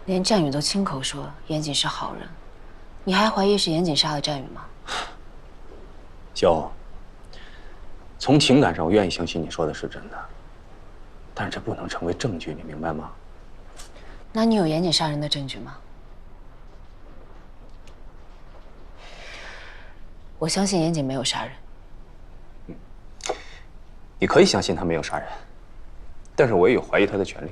连战宇都亲口说严谨是好人，你还怀疑是严谨杀了战宇吗？萧，从情感上我愿意相信你说的是真的，但是这不能成为证据，你明白吗？那你有严谨杀人的证据吗？我相信严谨没有杀人。你可以相信他没有杀人，但是我也有怀疑他的权利。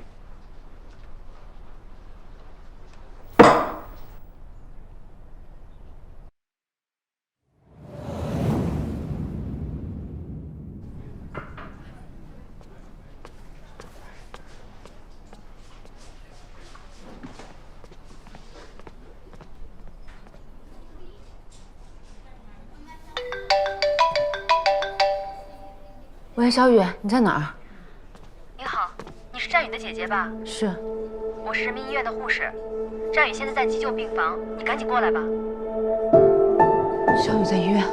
喂，小雨，你在哪儿？你好，你是战宇的姐姐吧？是。我是人民医院的护士，战宇现在在急救病房，你赶紧过来吧。小雨在医院。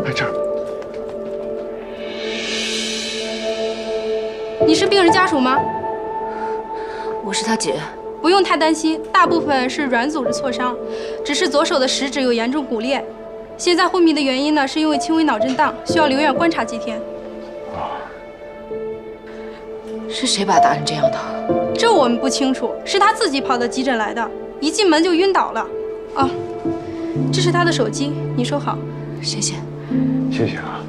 在这儿。你是病人家属吗？我是他姐。不用太担心，大部分是软组织挫伤，只是左手的食指有严重骨裂。现在昏迷的原因呢，是因为轻微脑震荡，需要留院观察几天。是谁把他打成这样的？这我们不清楚，是他自己跑到急诊来的，一进门就晕倒了。哦，这是他的手机，你收好。谢谢。谢谢啊。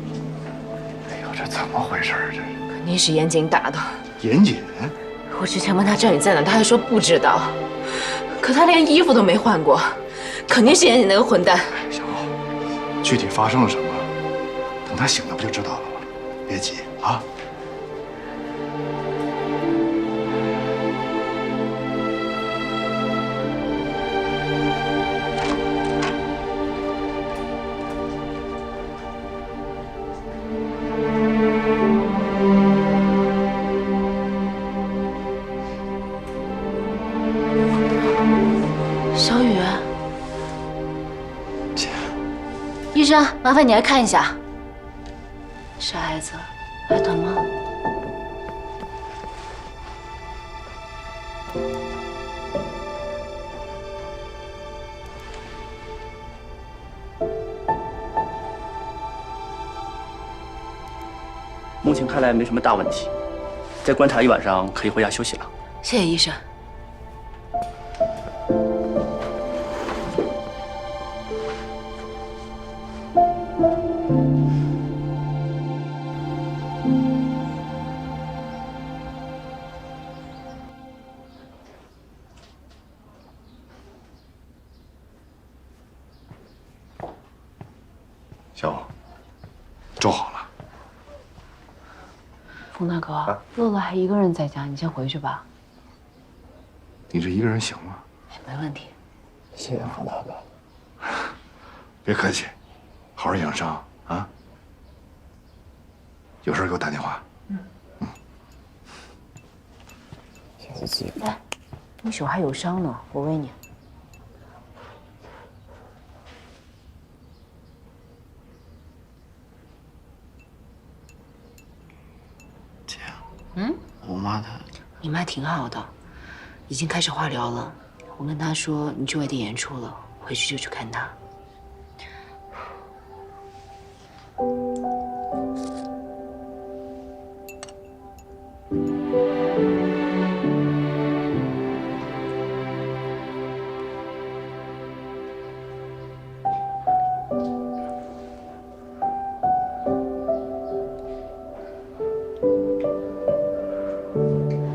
哎呦，这怎么回事啊？这是肯定是严谨打的。严谨？我之前问他战宇在哪，他还说不知道。可他连衣服都没换过，肯定是严谨那个混蛋。小欧，具体发生了什么，等他醒了不就知道了吗？别急啊。小雨，姐，医生，麻烦你来看一下。傻孩子，还疼吗？目前看来没什么大问题，再观察一晚上，可以回家休息了。谢谢医生。小欧，粥好了。冯大哥，乐乐还一个人在家，你先回去吧。你这一个人行吗？没问题。谢谢冯大哥。别客气，好好养伤啊。有事给我打电话。下次记得。来，你手还有伤呢，我喂你。姐，嗯，我妈她……你妈挺好的，已经开始化疗了。我跟她说你去外地演出了，回去就去看她。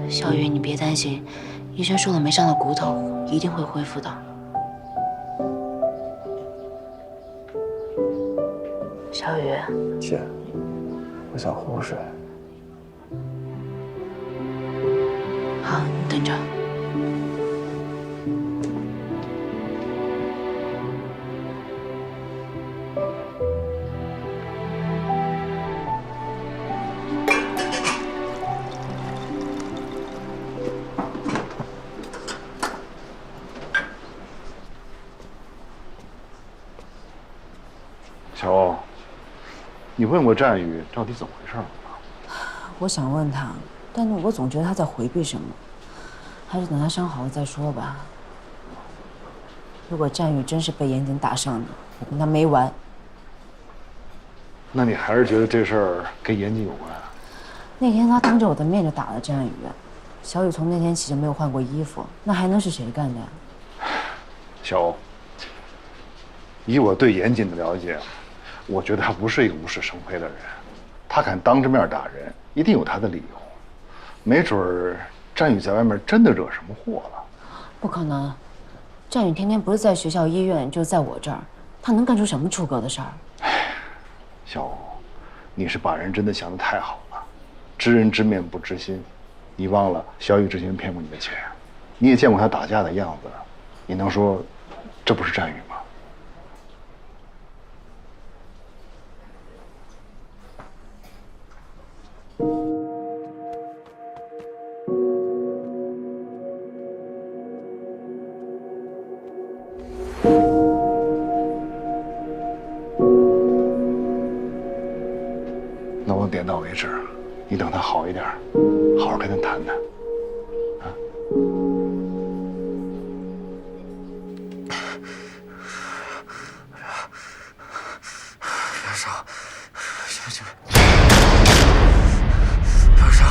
小雨，你别担心，医生说了没伤到骨头，一定会恢复的。小雨，姐，我想壶水。好，你等着。小欧，你问过战宇到底怎么回事了吗？我想问他，但我总觉得他在回避什么，还是等他伤好了再说吧。如果战宇真是被严谨打伤的，我跟他没完。那你还是觉得这事儿跟严谨有关啊？那天他当着我的面就打了战宇，小雨从那天起就没有换过衣服，那还能是谁干的呀？小欧，以我对严谨的了解，我觉得他不是一个无事生非的人，他敢当着面打人，一定有他的理由。没准儿战宇在外面真的惹什么祸了。不可能，战宇天天不是在学校、医院，就是在我这儿，他能干出什么出格的事儿？小欧，你是把人真的想得太好了，知人知面不知心。你忘了小雨之前骗过你的钱，你也见过他打架的样子，你能说这不是战宇吗？那我点到为止，你等他好一点，好好跟他谈谈。别烧，行行，不要烧，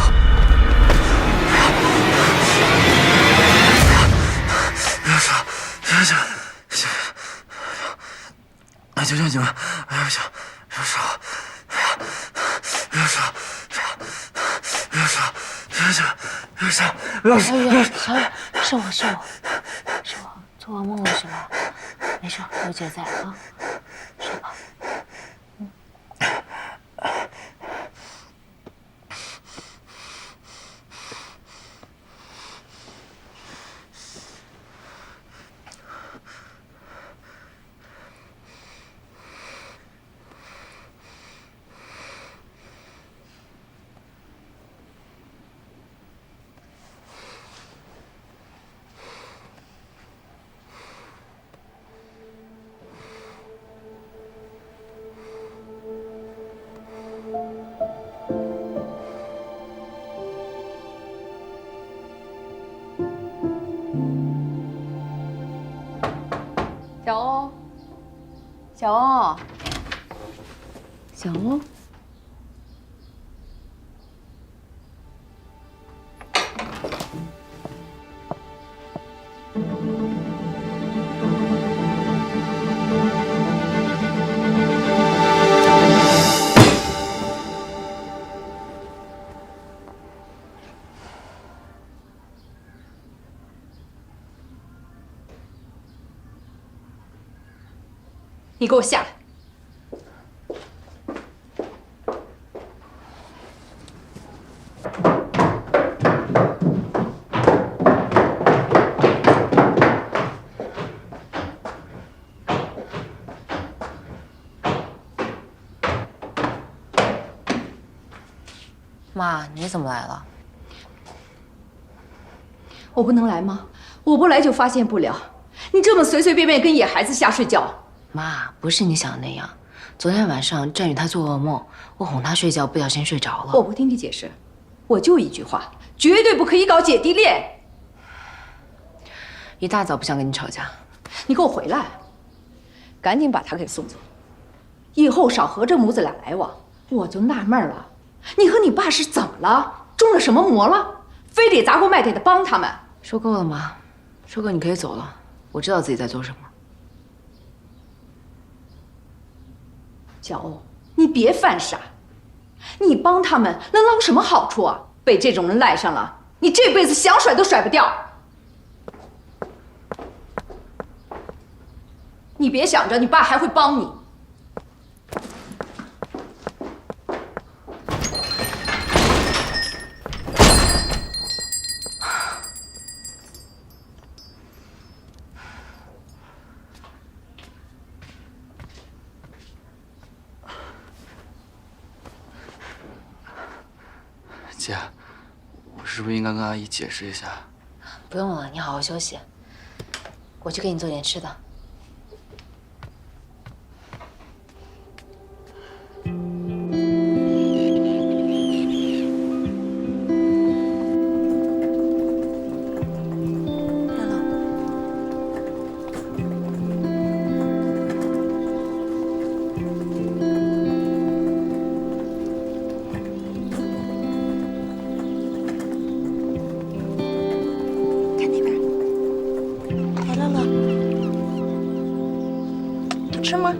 不要烧，行行行，求求你们，不要烧，不要烧，不要烧，不要烧，行行，不要烧，不要烧。小雨，是我，做噩梦了是吧？没事，有姐在啊，睡吧。小欧，小欧，小欧，你给我下来！妈，你怎么来了？我不能来吗？我不来就发现不了。你这么随随便便跟野孩子瞎睡觉。妈，不是你想的那样。昨天晚上战宇他做噩梦，我哄他睡觉，不小心睡着了。我不听你解释，我就一句话，绝对不可以搞姐弟恋。一大早不想跟你吵架，你给我回来，赶紧把他给送走，以后少和这母子俩来往。我就纳闷了，你和你爸是怎么了？中了什么魔了？非得砸锅卖铁的帮他们？说够了吗？说够你可以走了，我知道自己在做什么。小欧，你别犯傻，你帮他们能捞什么好处啊？被这种人赖上了，你这辈子想甩都甩不掉。你别想着你爸还会帮你。姐，我是不是应该跟阿姨解释一下？不用了，你好好休息。我去给你做点吃的。吃吗？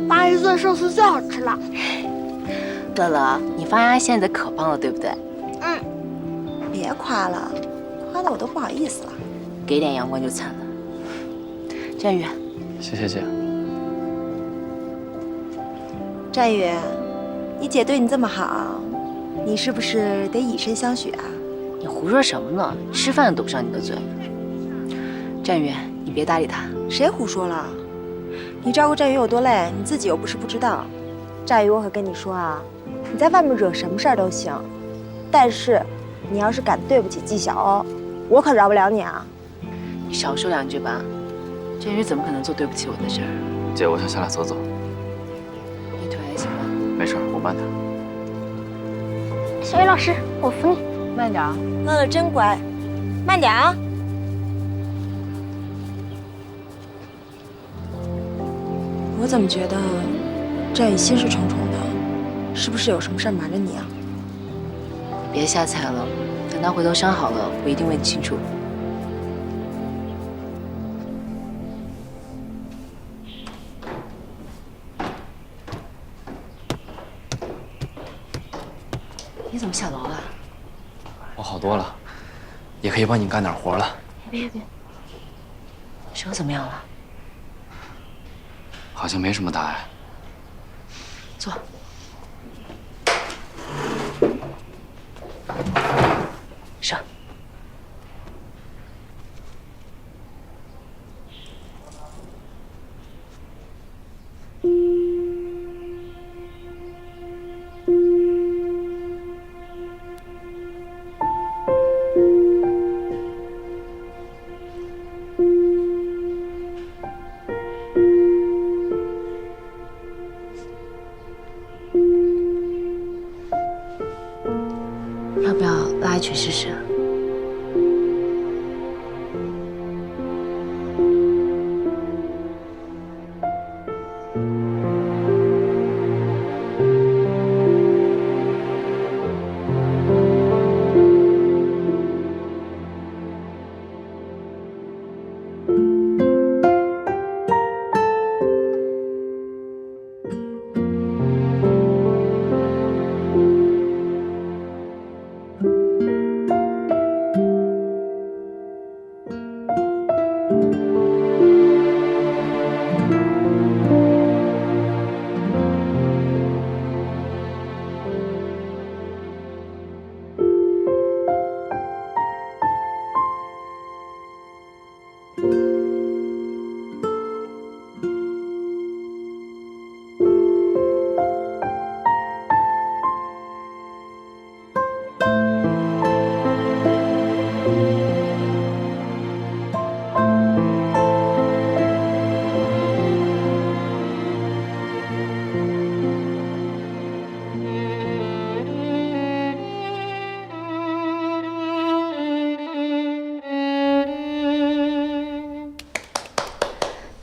八一做寿司最好吃了。乐乐，你发芽现在可棒了，对不对？嗯。别夸了，夸的我都不好意思了。给点阳光就惨了。战宇，谢谢姐。战宇，你姐对你这么好，你是不是得以身相许啊？你胡说什么呢？吃饭都堵不上你的嘴。战宇，你别搭理他。谁胡说了？你照顾战宇有多累，你自己又不是不知道。战宇，我可跟你说啊，你在外面惹什么事儿都行，但是你要是敢对不起季晓哦，我可饶不了你啊！你少说两句吧。战宇怎么可能做对不起我的事儿？姐，我想下来走走。你腿还行吗？没事，我慢点。小雨老师，我扶你，慢点啊。乐乐真乖，慢点啊。我怎么觉得战宇心事重重的，是不是有什么事儿瞒着你啊？别瞎猜了，等他回头伤好了，我一定问清楚。你怎么下楼了？我好多了，也可以帮你干点活了。别，手怎么样了？好像没什么大碍。坐。上。要不要拉一曲试试？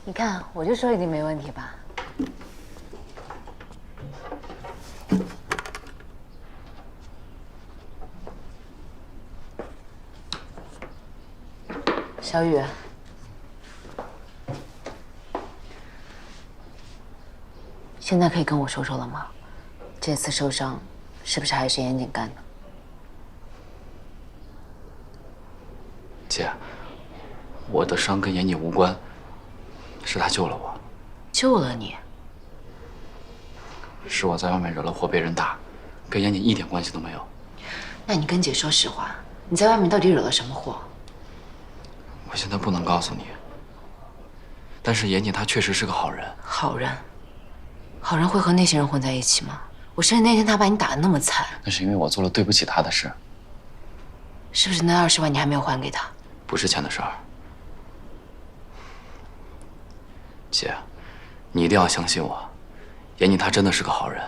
你看，我就说一定没问题吧。小雨，现在可以跟我说说了吗？这次受伤是不是还是严谨干的？姐，我的伤跟严谨无关，是他救了我。救了你？是我在外面惹了祸被人打，跟严谨一点关系都没有。那你跟姐说实话，你在外面到底惹了什么祸？我现在不能告诉你，但是严谨他确实是个好人。好人？好人会和那些人混在一起吗？我生日那天他把你打得那么惨，那是因为我做了对不起他的事。是不是那20万你还没有还给他？不是钱的事儿。姐，你一定要相信我，严谨他真的是个好人，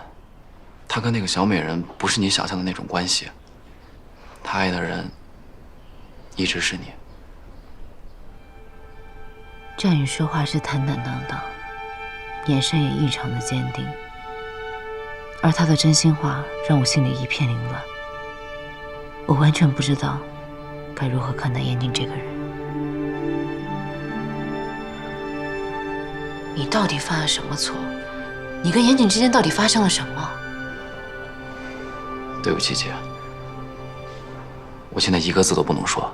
他跟那个小美人不是你想象的那种关系，他爱的人一直是你。战宇说话是坦坦荡荡，眼神也异常的坚定，而他的真心话让我心里一片凌乱。我完全不知道该如何看待严谨这个人。你到底犯了什么错？你跟严谨之间到底发生了什么？对不起，姐，我现在一个字都不能说。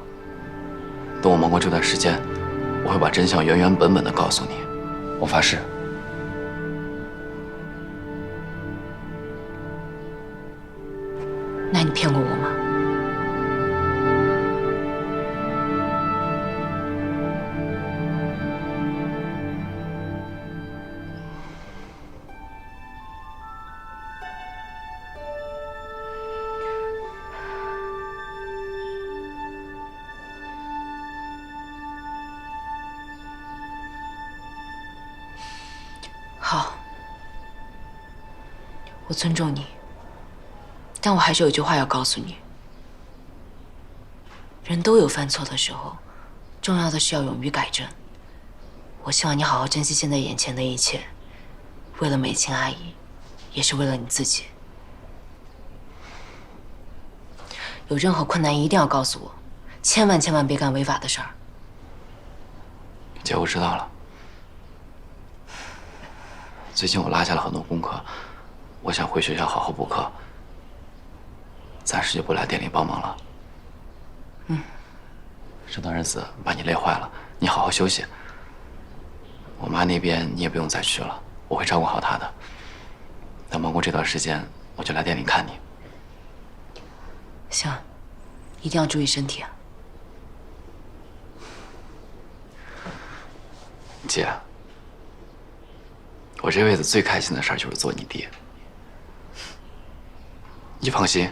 等我忙过这段时间，我会把真相原原本本的告诉你，我发誓。那你骗过我吗？好，我尊重你，但我还是有句话要告诉你：人都有犯错的时候，重要的是要勇于改正。我希望你好好珍惜现在眼前的一切，为了美琴阿姨，也是为了你自己。有任何困难一定要告诉我，千万别干违法的事儿。姐，我知道了。最近我落下了很多功课，我想回学校好好补课，暂时就不来店里帮忙了。这段日子把你累坏了，你好好休息。我妈那边你也不用再去了，我会照顾好她的。等忙过这段时间，我就来店里看你。行，一定要注意身体啊。姐，我这辈子最开心的事儿就是做你爹。你放心，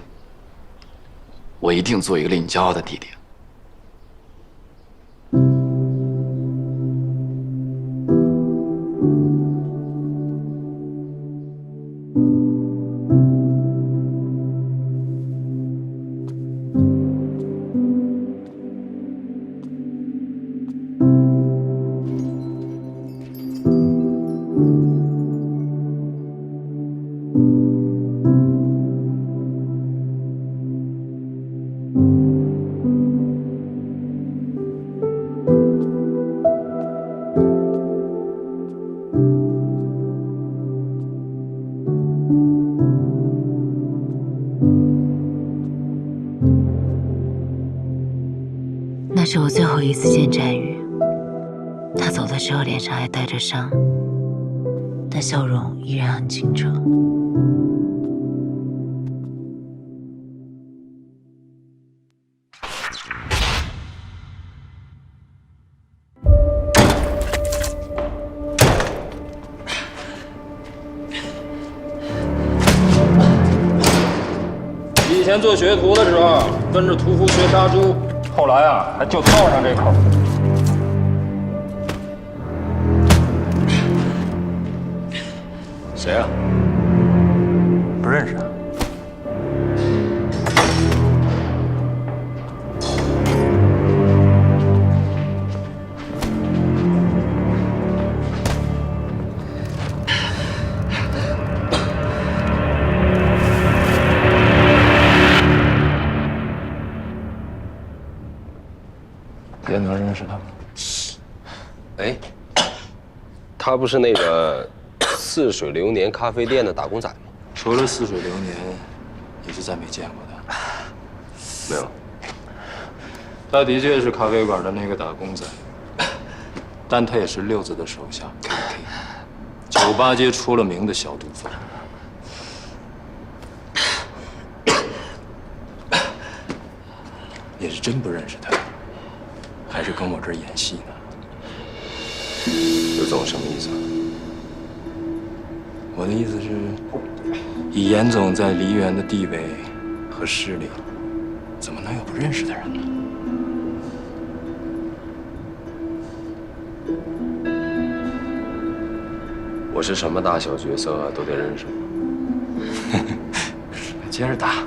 我一定做一个令你骄傲的弟弟。那是我最后一次见战宇，他走的时候脸上还带着伤，但笑容依然很清澈。以前做学徒的时候，跟着屠夫学杀猪。后来啊，还就套上这口。谁啊？不认识啊。也能认识他吗？哎，他不是那个似水流年咖啡店的打工仔吗？除了似水流年，也是再没见过他。没有。他的确是咖啡馆的那个打工仔，但他也是六子的手下 KK， 酒吧街出了名的小毒贩。也是真不认识他。还是跟我这儿演戏呢？刘总什么意思啊？我的意思是，以严总在梨园的地位和势力，怎么能有不认识的人呢？我是什么大小角色都得认识吗？接着打。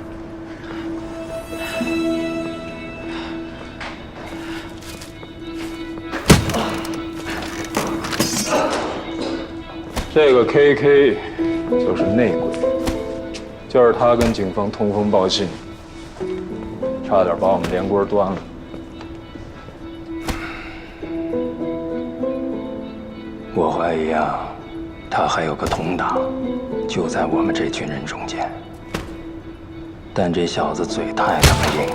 这个 KK 就是内鬼，就是他跟警方通风报信，差点把我们连锅端了。我怀疑啊，他还有个同党，就在我们这群人中间。但这小子嘴太他妈硬，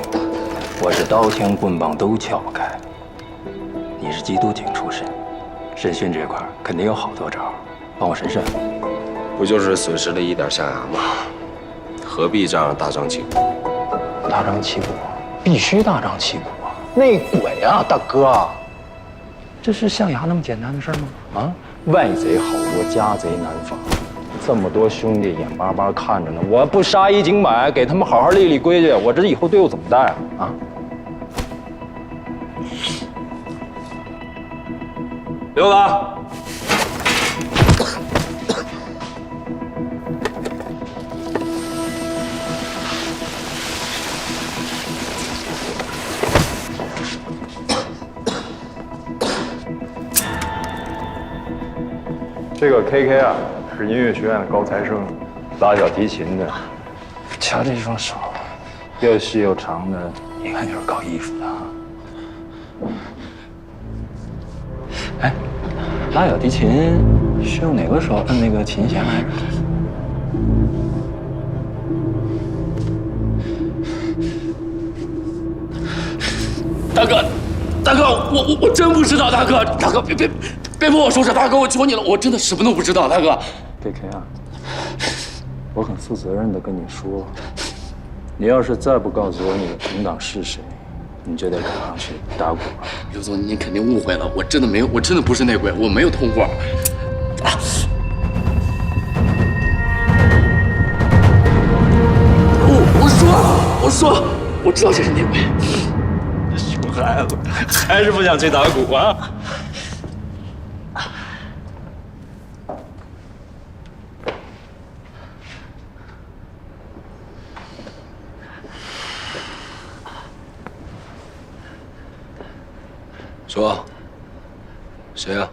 我是刀枪棍棒都撬不开。你是缉毒警出身，审讯这块肯定有好多招，帮我审审。不就是损失了一点象牙吗？何必这样大张旗鼓？大张旗鼓，必须大张旗鼓啊！内鬼啊，大哥！这是象牙那么简单的事吗？啊，外贼好多，家贼难防。这么多兄弟眼巴巴看着呢，我不杀一儆百，给他们好好立立规矩，我这以后队伍怎么带啊？啊！刘子，这个 KK 啊，是音乐学院的高材生，拉小提琴的。瞧这双手，又细又长的，一看就是搞艺术的啊。哎，拉小提琴是用哪个手摁那个琴弦来着？大哥，大哥，我真不知道，大哥，大哥别帮我说事，大哥，我求你了，我真的什么都不知道，大哥。KK 啊，我很负责任的跟你说，你要是再不告诉我你的同党是谁，你就得赶上去打鼓了。刘总，您肯定误会了，我真的没有，我真的不是内鬼，我没有通过。啊！我说，我知道这是内鬼。熊孩子，还是不想去打鼓啊？说，谁呀？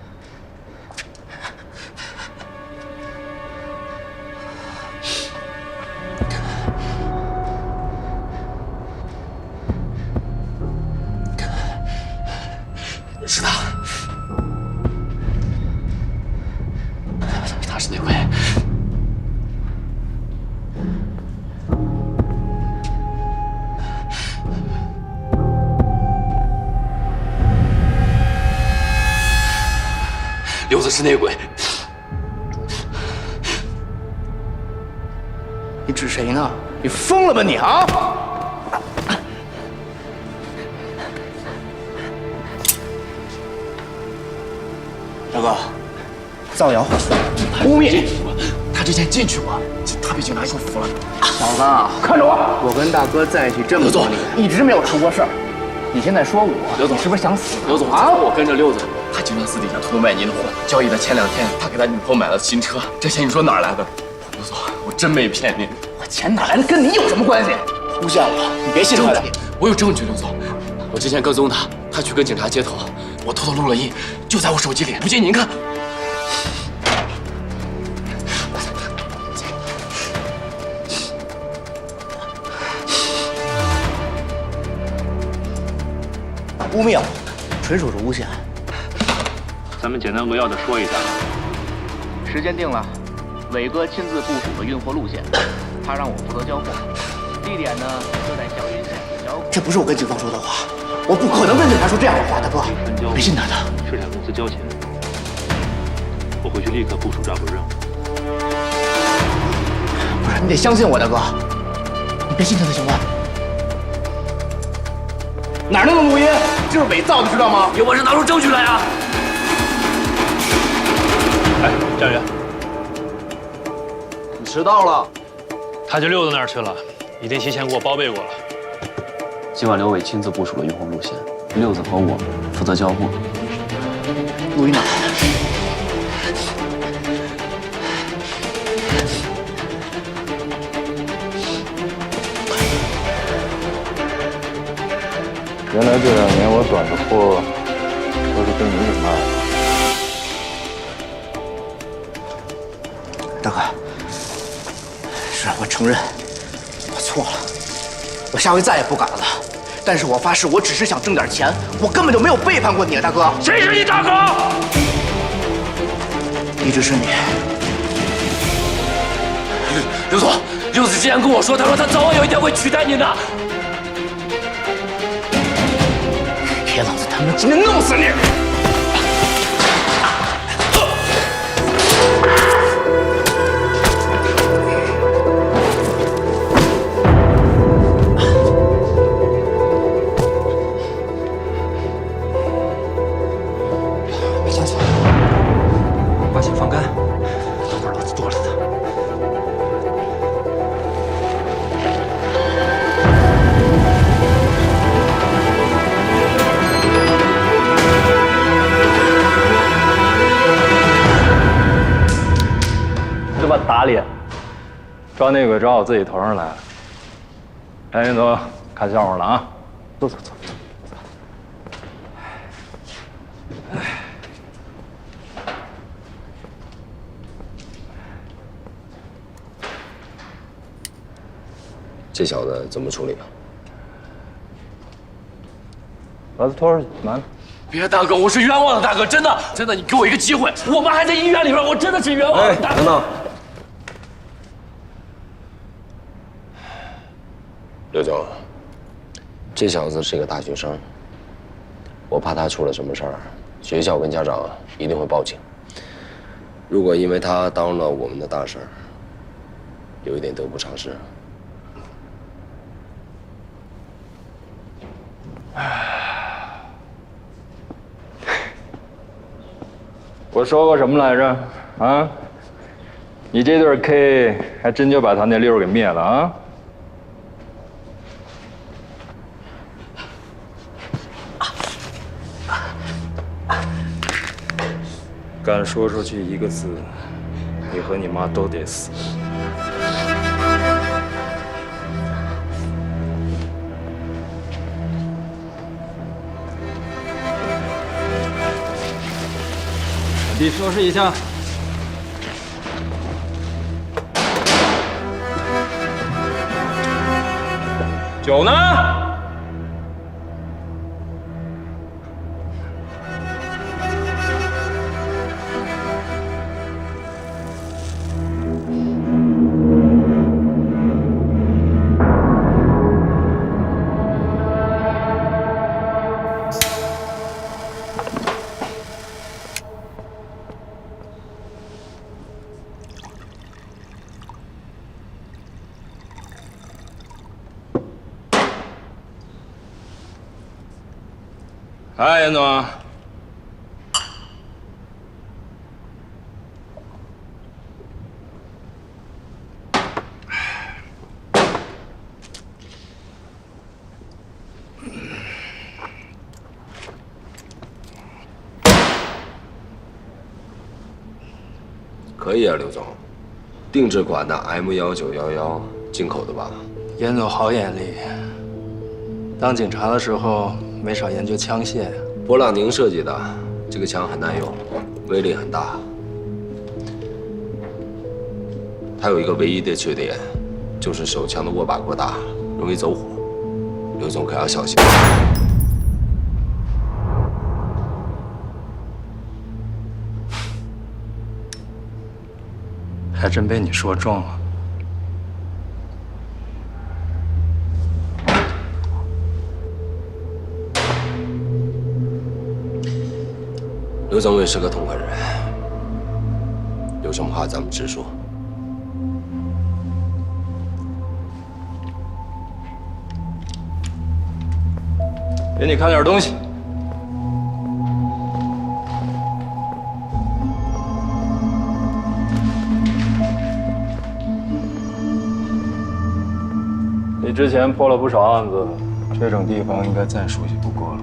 是他，他是内鬼。刘子是内鬼。你指谁呢？你疯了吧你啊！大哥，造谣污蔑，他之前进去过，他被警察说服了。小子，看着我！我跟大哥在一起这么多年，一直没有出过事儿。你现在说我，刘总是不是想死？刘总啊，我跟着刘总，他经常私底下偷偷卖您的货。交易的前2天，他给他女朋友买了新车，这钱你说哪儿来的？刘总，我真没骗您。我钱哪来的？跟你有什么关系？诬陷我，你别信他的。我有证据，刘总，我之前跟踪他，他去跟警察接头，我偷偷录了音，就在我手机里，不信您看。污蔑我，纯属是诬陷。咱们简单扼要的说一下，时间定了，伟哥亲自部署了运货路线，他让我负责交货，地点呢就在祥云县小。这不是我跟警方说的话，我不可能跟警察说这样的话，大哥，别信他的。水产公司交钱，我回去立刻部署抓捕任务。不是，你得相信我，大哥，你别信他的行吗？哪儿那么录音？这是伪造的，知道吗？有本事拿出证据来啊！哎，站员，你迟到了。他去六子那儿去了，已经提前给我报备过了。今晚刘伟亲自部署了运货路线，六子和我负责交货。录音呢？原来这2年我短的货都是被你给卖的。大哥，是我承认，我错了，我下回再也不敢了。但是我发誓，我只是想挣点钱，我根本就没有背叛过你啊，大哥。谁是你大哥？一直是你。刘总，柚子之前跟我说，他说他早晚有一天会取代你的。别老子他妈今天弄死你！别下去，把血放干，等会儿老子剁了他。这把打脸，抓内鬼抓我自己头上来了。来，云总，看笑话了啊！走走走。这小子怎么处理啊？把他拖出去，慢。别，大哥，我是冤枉的，大哥，真的，真的，你给我一个机会，我妈还在医院里边，我真的是冤枉的，大哥。等等，刘总，这小子是个大学生，我怕他出了什么事儿，学校跟家长一定会报警。如果因为他耽误了我们的大事儿，有一点得不偿失。我说过什么来着？啊？你这对 K 还真就把他那溜给灭了啊！敢说出去一个字，你和你妈都得死。你收拾一下。酒呢？哎，严总，可以啊，刘总，定制款的 M1911，进口的吧？严总好眼力，当警察的时候没少研究枪械。波浪宁设计的，这个枪很耐用，威力很大。它有一个唯一的缺点，就是手枪的握把过大，容易走火。刘总可要小心。还真被你说中了。刘总也是个痛快人，有什么话咱们直说。给你看点东西。你之前破了不少案子，这种地方应该再熟悉不过了吧？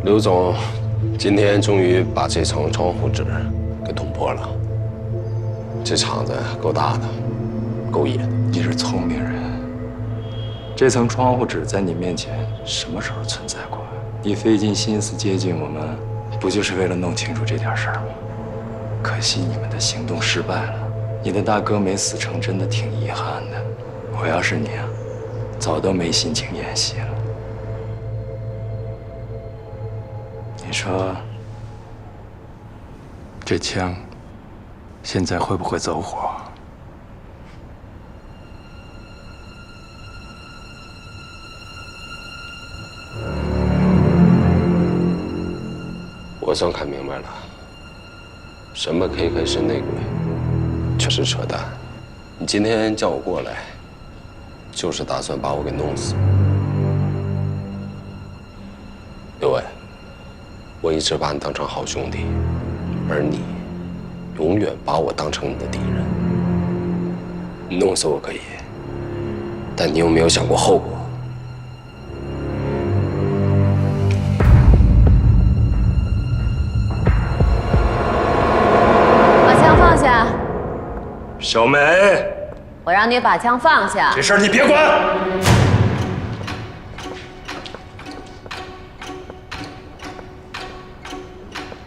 刘总，今天终于把这层窗户纸给捅破了。这厂子够大的，够野的。你是聪明人，这层窗户纸在你面前什么时候存在过？你费尽心思接近我们，不就是为了弄清楚这点事儿吗？可惜你们的行动失败了，你的大哥没死成，真的挺遗憾的。我要是你啊，早都没心情演戏了。你说，这枪现在会不会走火？我算看明白了，什么 KK 是内鬼，这是扯淡。你今天叫我过来，就是打算把我给弄死。刘伟，我一直把你当成好兄弟，而你永远把我当成你的敌人。你弄死我可以，但你有没有想过后果？小美，我让你把枪放下。这事儿你别管。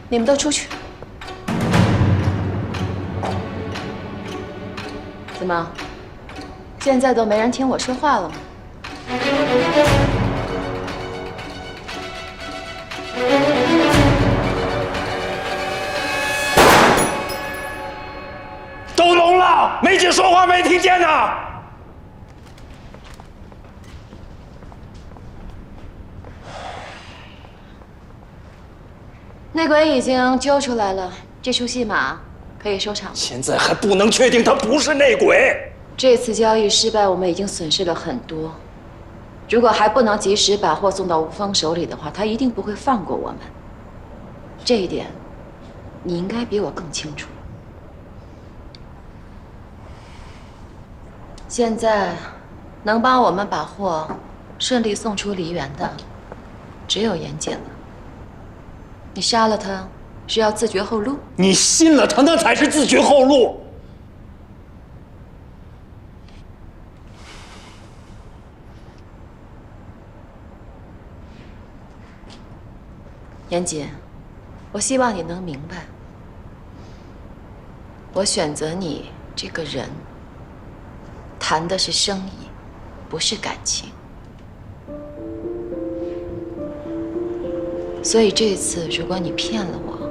你们都出去。怎么，现在都没人听我说话了吗？都聋了，梅姐说话没听见呢。内鬼已经揪出来了，这出戏码可以收场。现在还不能确定他不是内鬼。这次交易失败，我们已经损失了很多。如果还不能及时把货送到吴峰手里的话，他一定不会放过我们。这一点，你应该比我更清楚。现在，能帮我们把货顺利送出梨园的，只有严姐了。你杀了他，是要自绝后路？你信了他，那才是自绝后路。严姐，我希望你能明白，我选择你这个人，谈的是生意，不是感情。所以这次，如果你骗了我，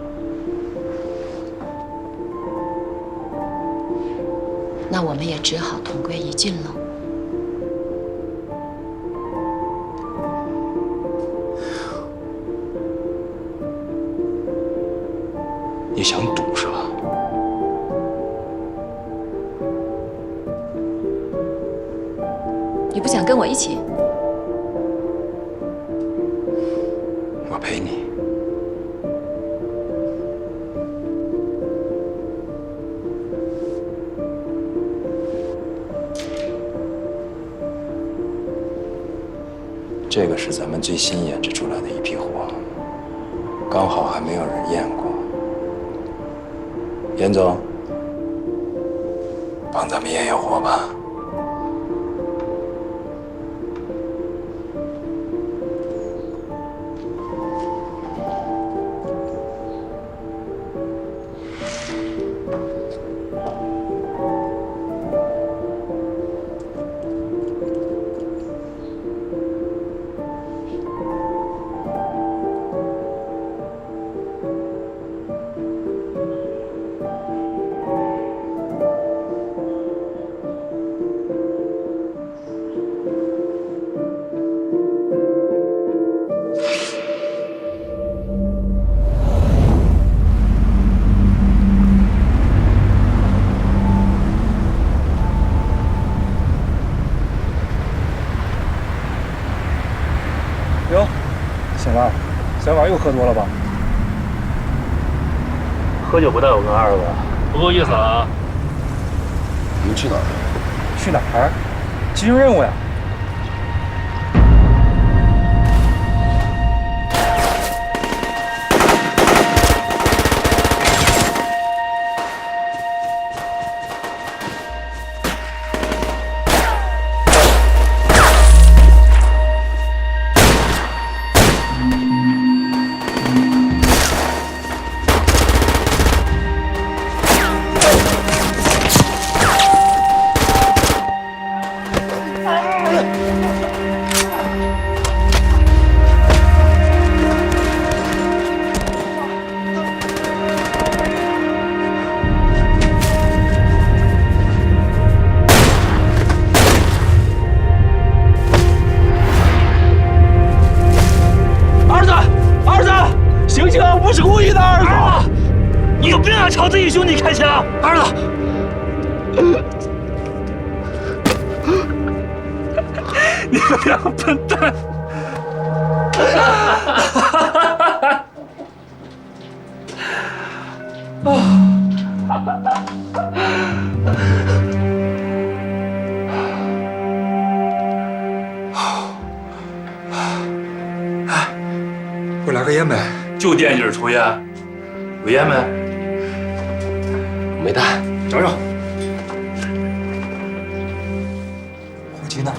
那我们也只好同归于尽了。你想赌是吧？你不想跟我一起？我陪你。这个是咱们最新研制出来的一批货，刚好还没有人验过。严总，帮咱们验验货吧。哟，醒了，小婉又喝多了吧？喝酒不带我跟二哥，不够意思啊！你们去哪儿？去哪儿？执行任务呀。拿朝自己兄弟开枪！儿子，你们两个笨蛋！给我来个烟呗。就惦记着抽烟，有烟没？没带，找找。火机呢？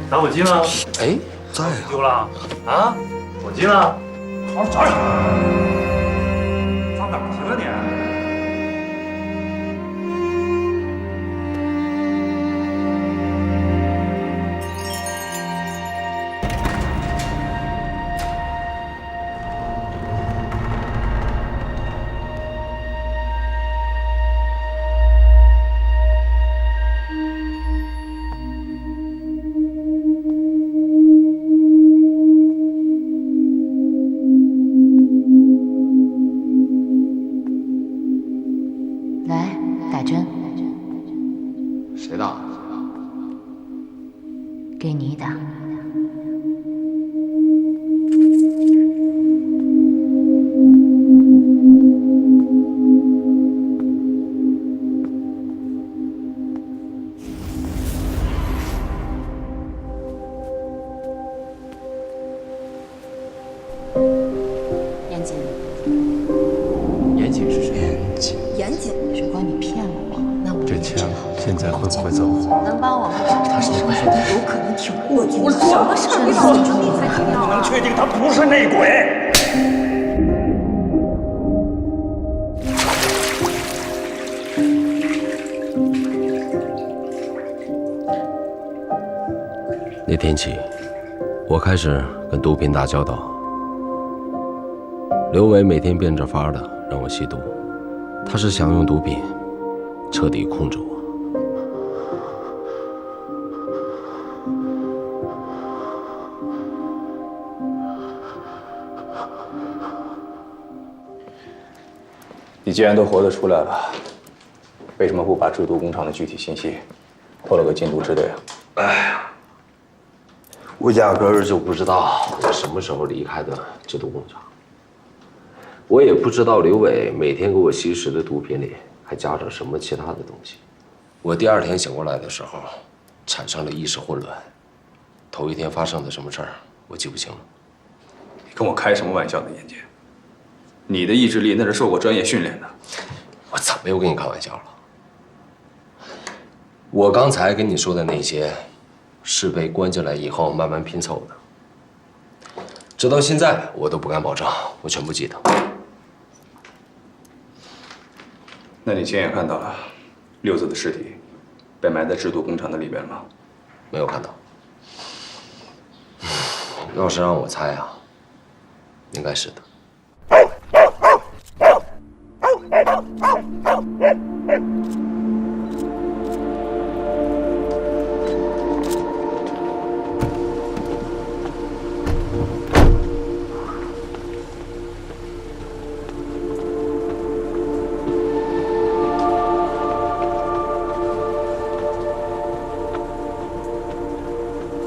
打火机呢？哎，在呀。丢了啊？火机呢？好好找找。上哪儿去了你？来，打针，谁打？给你打。严谨，严谨是谁？严谨，严谨，如果你骗了我，那我这枪现在会不会走？能帮我吗？他是什么人？有可能挺过去。我什么事儿没搞清楚才停掉啊？能确定他不是内鬼？那天起，我开始跟毒品打交道。刘伟每天变着法的让我吸毒，他是想用毒品彻底控制我。你既然都活得出来了，为什么不把制毒工厂的具体信息透露给禁毒支队啊？哎呀，我压根儿就不知道我什么时候离开的制毒工厂，我也不知道刘伟每天给我吸食的毒品里还加着什么其他的东西。我第二天醒过来的时候，产生了意识混乱，头一天发生的什么事儿我记不清了。你跟我开什么玩笑呢，严杰？你的意志力那是受过专业训练的。我怎么又跟你开玩笑了？我刚才跟你说的那些，是被关进来以后慢慢拼凑的。直到现在，我都不敢保证我全部记得。那你亲眼看到了六子的尸体被埋在制毒工厂的里边吗？没有看到。要是让我猜啊，应该是的。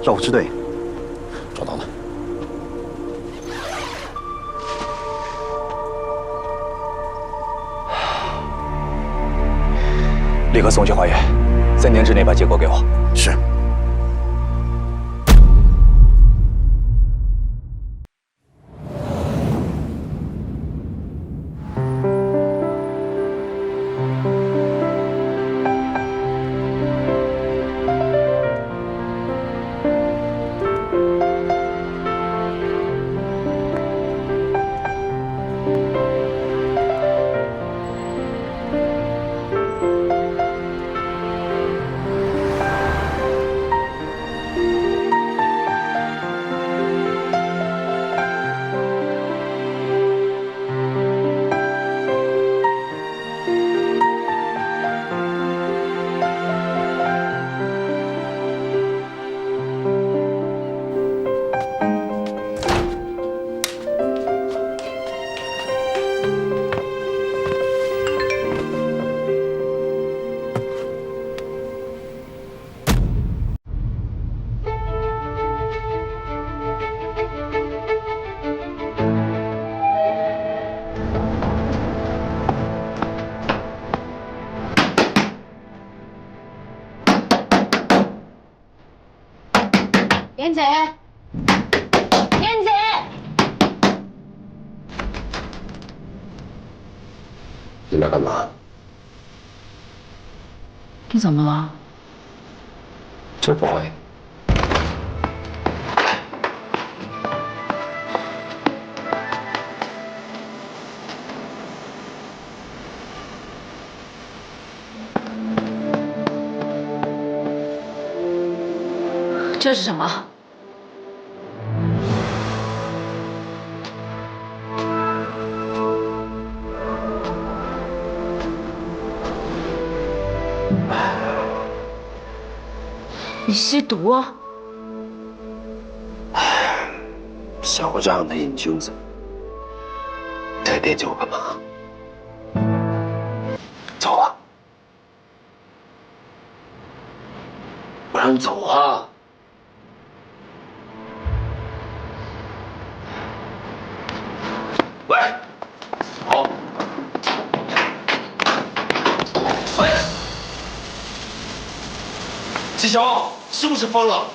赵支队，找到了。立刻送去化验，3天之内把结果给我。是。你来干嘛？你怎么了？真不会。这是什么？你吸毒啊？像我这样的瘾君子，在惦记我干嘛？走啊！我让你走啊！喂，好。喂，纪晓，是不是疯了？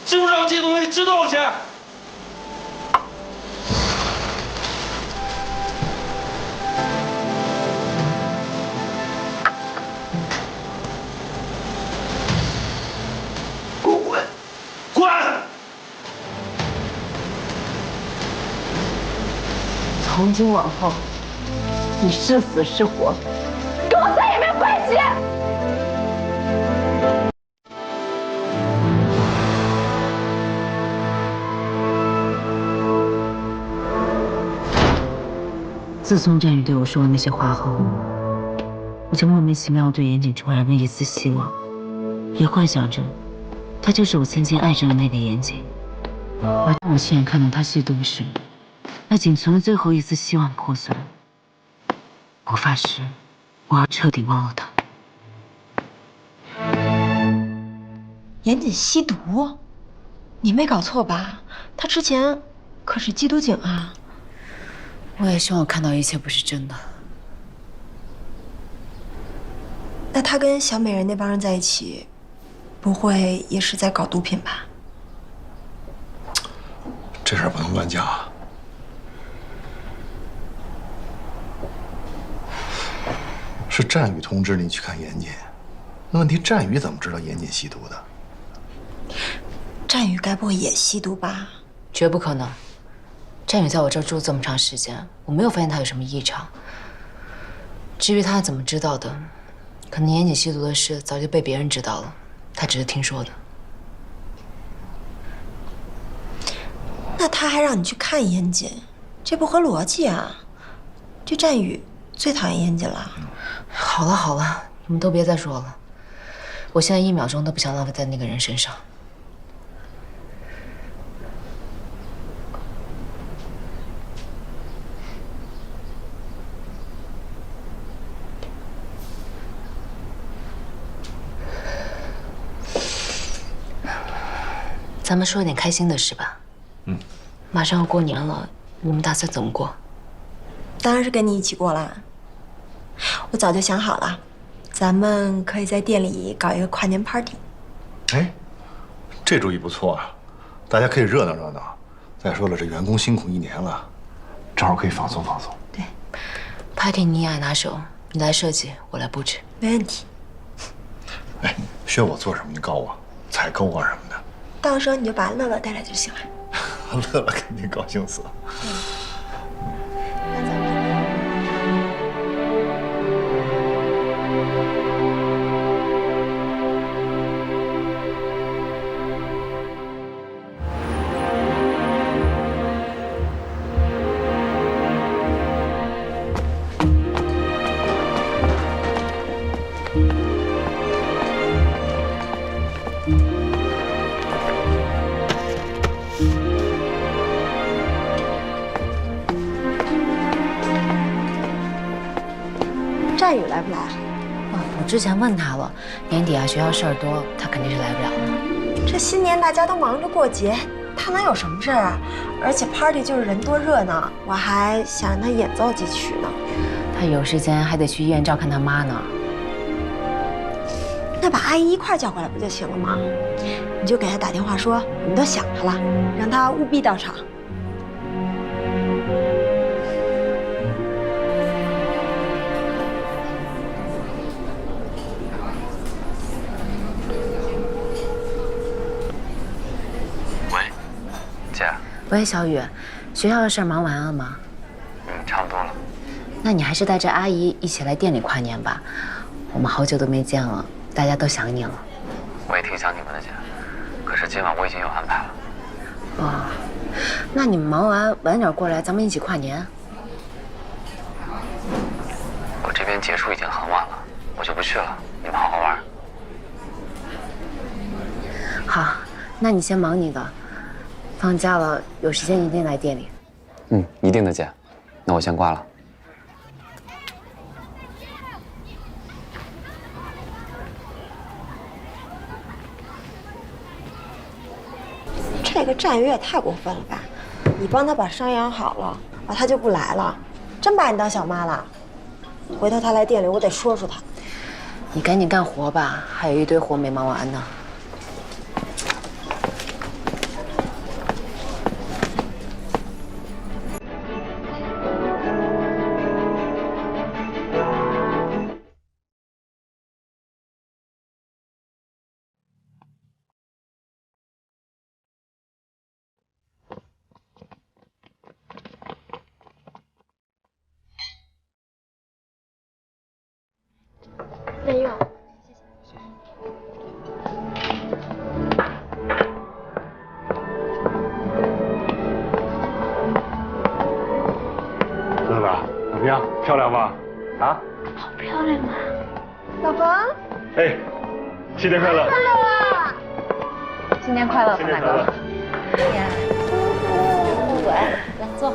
是不是让这些东西值多少钱？给我滚！滚！从今往后，你是死是活，跟我再也没有关系。自从战宇对我说了那些话后，我就莫名其妙对严谨重燃了一丝希望，也幻想着他就是我曾经爱着的那个严谨。而当我亲眼看到他吸毒时，那仅存的最后一丝希望破碎。我发誓，我要彻底忘了他。严谨吸毒？你没搞错吧？他之前可是缉毒警啊。我也希望我看到一切不是真的。那他跟小美人那帮人在一起，不会也是在搞毒品吧？这事儿不能乱讲。是战宇通知你去看严谨，那问题战宇怎么知道严谨吸毒的？战宇该不会也吸毒吧？绝不可能。战宇在我这儿住这么长时间，我没有发现他有什么异常。至于他怎么知道的，可能严谨吸毒的事早就被别人知道了，他只是听说的。那他还让你去看严谨，这不合逻辑啊！这战宇最讨厌严谨了。好了好了，你们都别再说了，我现在1秒钟都不想浪费在那个人身上。咱们说点开心的事吧。马上要过年了，你们打算怎么过？当然是跟你一起过啦。我早就想好了，咱们可以在店里搞一个跨年 party。哎，这主意不错啊，大家可以热闹热闹。再说了，这员工辛苦1年了，正好可以放松放松。对 ，party 你也爱拿手，你来设计，我来布置。没问题。哎，需要我做什么你告诉我，采购啊什么的。到时候你就把乐乐带来就行了。乐乐肯定高兴死了。战宇来不来？我之前问他了，年底啊学校事儿多，他肯定是来不了了。这新年大家都忙着过节，他能有什么事儿啊？而且 party 就是人多热闹，我还想让他演奏几曲呢。他有时间还得去医院照看他妈呢。那把阿姨一块叫过来不就行了吗？你就给他打电话说我们都想他了，让他务必到场。喂，小雨，学校的事儿忙完了吗？差不多了。那你还是带着阿姨一起来店里跨年吧。我们好久都没见了，大家都想你了。我也挺想你们的，姐。可是今晚我已经有安排了。哦，那你们忙完晚点过来，咱们一起跨年。我这边结束已经很晚了，我就不去了。你们好好玩。好，那你先忙你的。放假了，有时间一定来店里。一定的，姐。那我先挂了。这个战友也太过分了吧！你帮他把伤养好了，他就不来了，真把你当小妈了。回头他来店里，我得说说他。你赶紧干活吧，还有一堆活没忙完呢。没有，子子，怎么样？漂亮吧？啊？好漂亮啊！老冯，哎，新年快乐！快乐！新年快乐，冯大哥！哎呀，不管，来坐。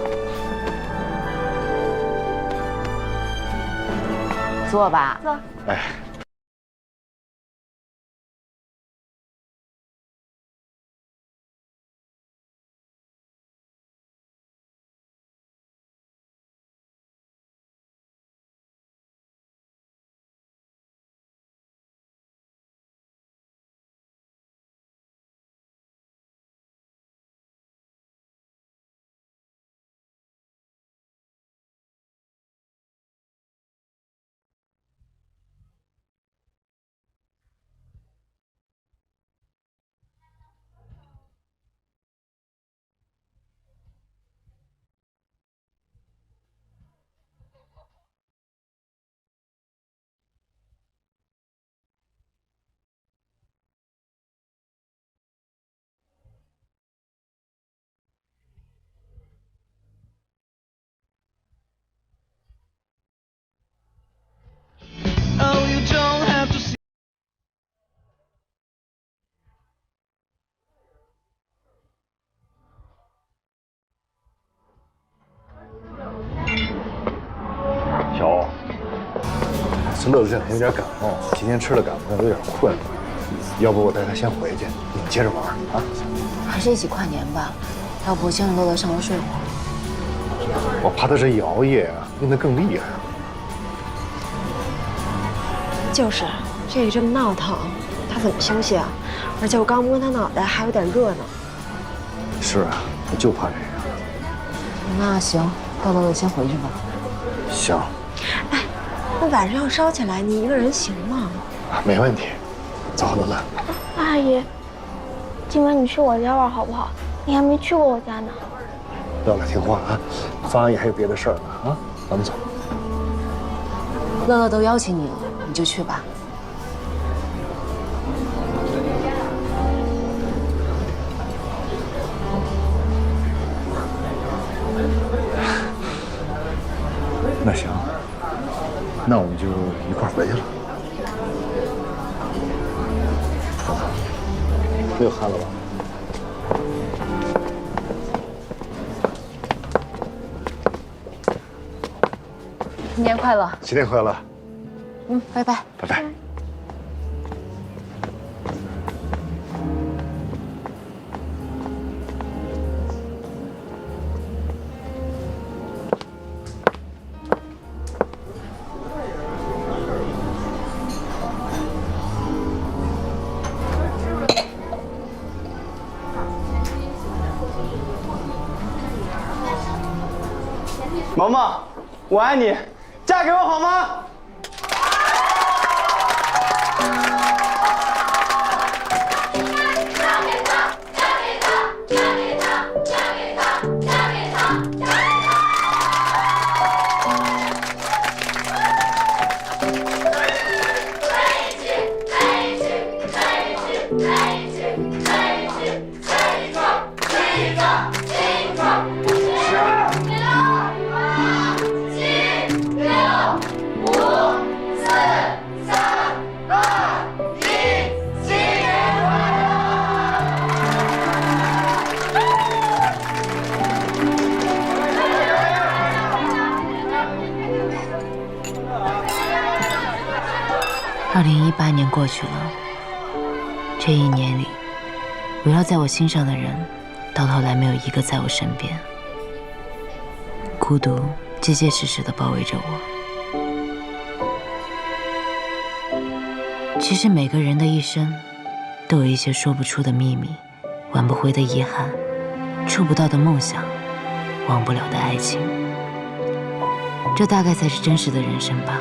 坐吧。坐。哎。小欧，是乐子这两天有点感冒，今天吃了感冒药有点困，要不我带他先回去，你们接着玩啊。还是一起跨年吧，要不先让乐乐上楼睡会儿。我怕他这一熬夜啊，病得更厉害。就是，这里这么闹腾，他怎么休息啊？而且我刚摸他脑袋，还有点热呢。是啊，我就怕这个。那行，带乐乐先回去吧。行。哎，那晚上要烧起来，你一个人行吗？没问题。走，乐乐。阿姨，今晚你去我家玩好不好？你还没去过我家呢。乐乐听话啊，方阿姨还有别的事儿呢啊，咱们走。乐乐都邀请你了，你就去吧。那行，那我们就一块儿回去了。没有汗了吧？新年快乐！新年快乐！拜拜。拜拜。萌萌，我爱你，嫁给我好吗？嫁给他，嫁给他，嫁给他，嫁给他。2018年过去了，这1年里，围绕在我心上的人，到头来没有一个在我身边。孤独结结实实地包围着我。其实每个人的一生，都有一些说不出的秘密，挽不回的遗憾，触不到的梦想，忘不了的爱情。这大概才是真实的人生吧。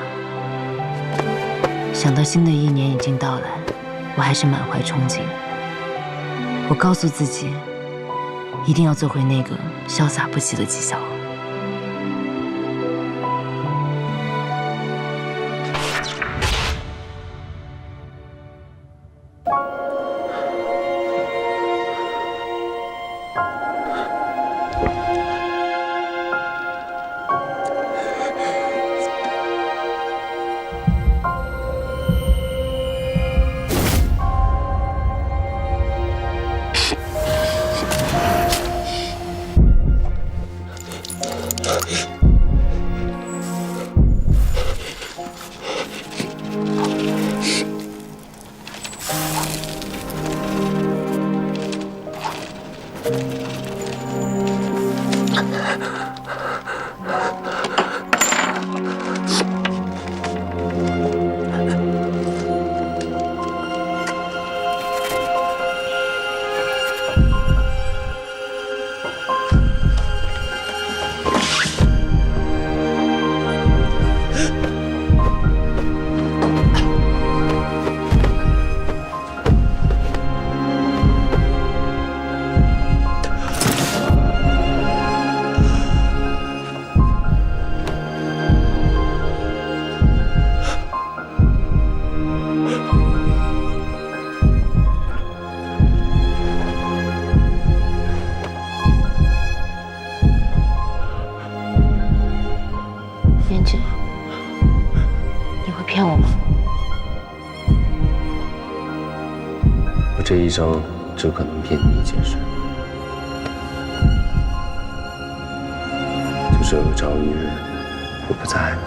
想到新的1年已经到来，我还是满怀憧憬。我告诉自己，一定要做回那个潇洒不羁的纪晓。胭脂，你会骗我吗？我这一生只可能骗你一件事，就是有朝一日我不在了。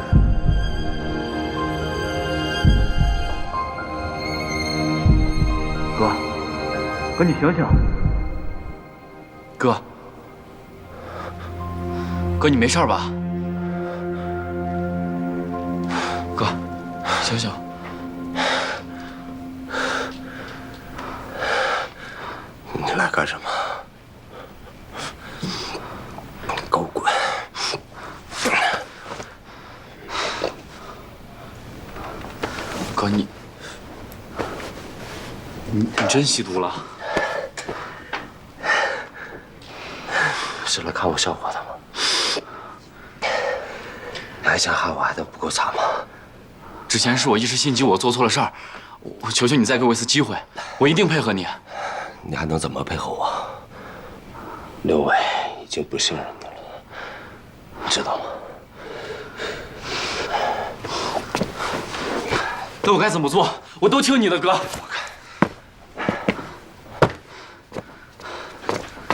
哥，你醒醒！哥，你没事吧？哥，醒醒！你来干什么？给我滚！哥，你真吸毒了？是来看我笑话的吗？你还想害我害得不够惨吗？之前是我一时心急，我做错了事儿，我求求你再给我一次机会，我一定配合你。你还能怎么配合我？刘伟已经不信任你了，你知道吗？那我该怎么做？我都听你的，哥。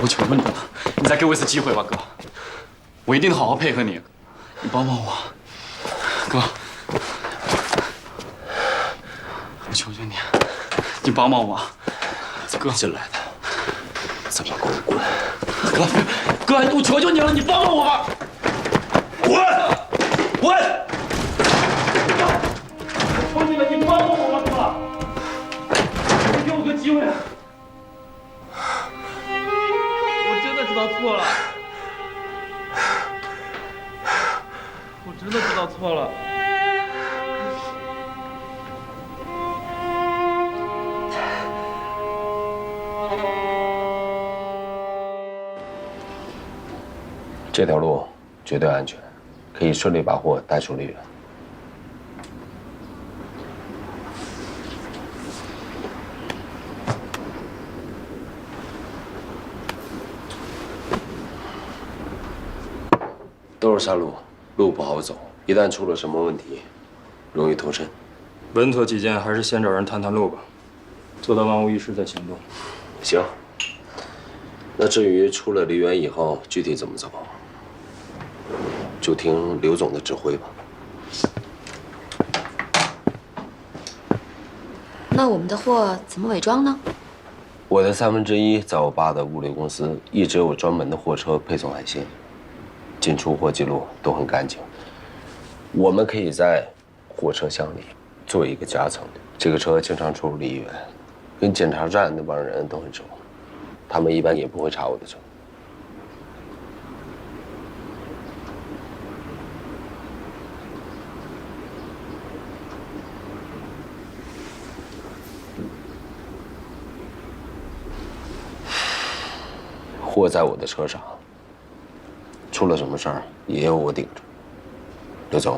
我求求你了，你再给我一次机会吧，哥。我一定好好配合你，你帮帮我，哥。我求求你，你帮帮我，哥。进来的，怎么给我滚？哥，我求求你了，你帮帮我吧。滚！求你了，你帮帮我吧，哥。你给我个机会。我真的知道错了，我真的知道错了。这条路绝对安全，可以顺利把货带出丽园。都是山路，路不好走，一旦出了什么问题，容易脱身。稳妥起见，还是先找人探探路吧，做到万无一失再行动。行。那至于出了梨园以后具体怎么走，就听刘总的指挥吧。那我们的货怎么伪装呢？我的1/3在我爸的物流公司一直有专门的货车配送海鲜，进出货记录都很干净。我们可以在货车厢里做一个夹层，这个车经常出入梨园，跟检查站那帮人都很熟，他们一般也不会查我的车。货在我的车上，出了什么事儿也有我顶着。刘总，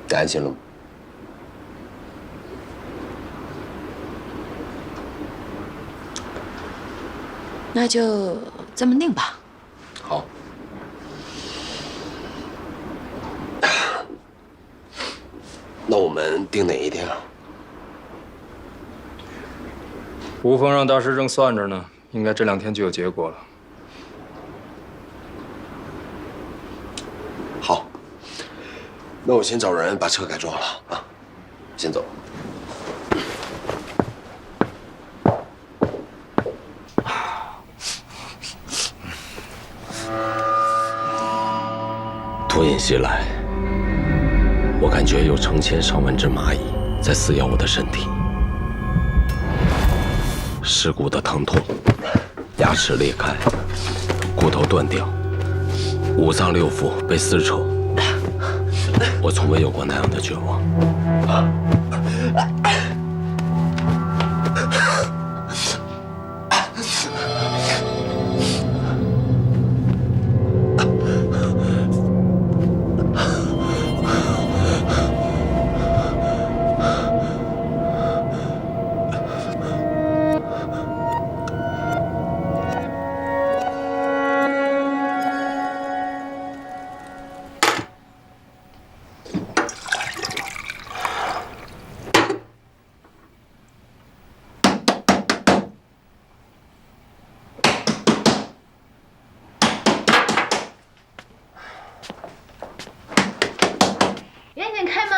你安心了吗？那就这么定吧。好。那我们定哪一天啊？吴峰让大师正算着呢，应该这2天就有结果了。好，那我先找人把车改装了啊，先走。突然袭来，我感觉有成千上万只蚂蚁在撕咬我的身体，尸骨的疼痛，牙齿裂开，骨头断掉。5脏6腑被撕扯，我从未有过那样的绝望。严谨，开门！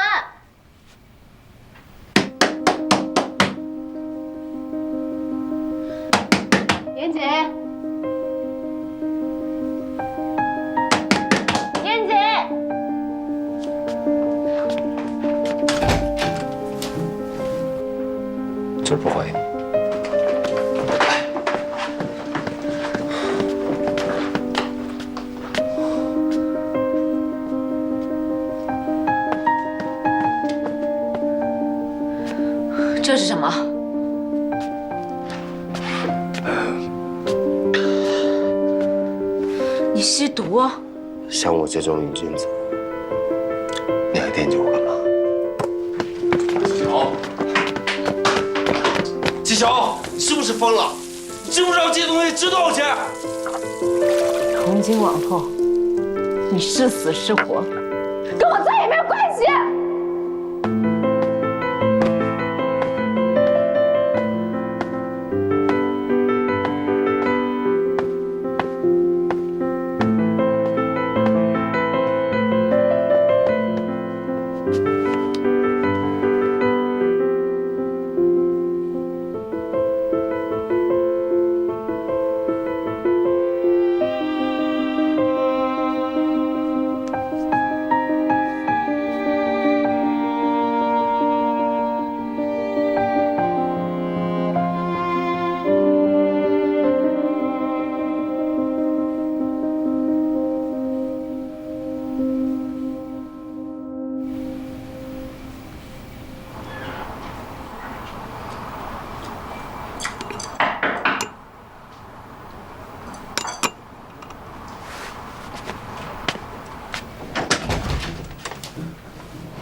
严谨，严谨，今儿不回。这是什么？你吸毒？像我这种瘾君子，你还惦记我干嘛？纪晓，你是不是疯了？你知不知道这些东西值多少钱？从今往后，你是死是活，跟我再也没有关系。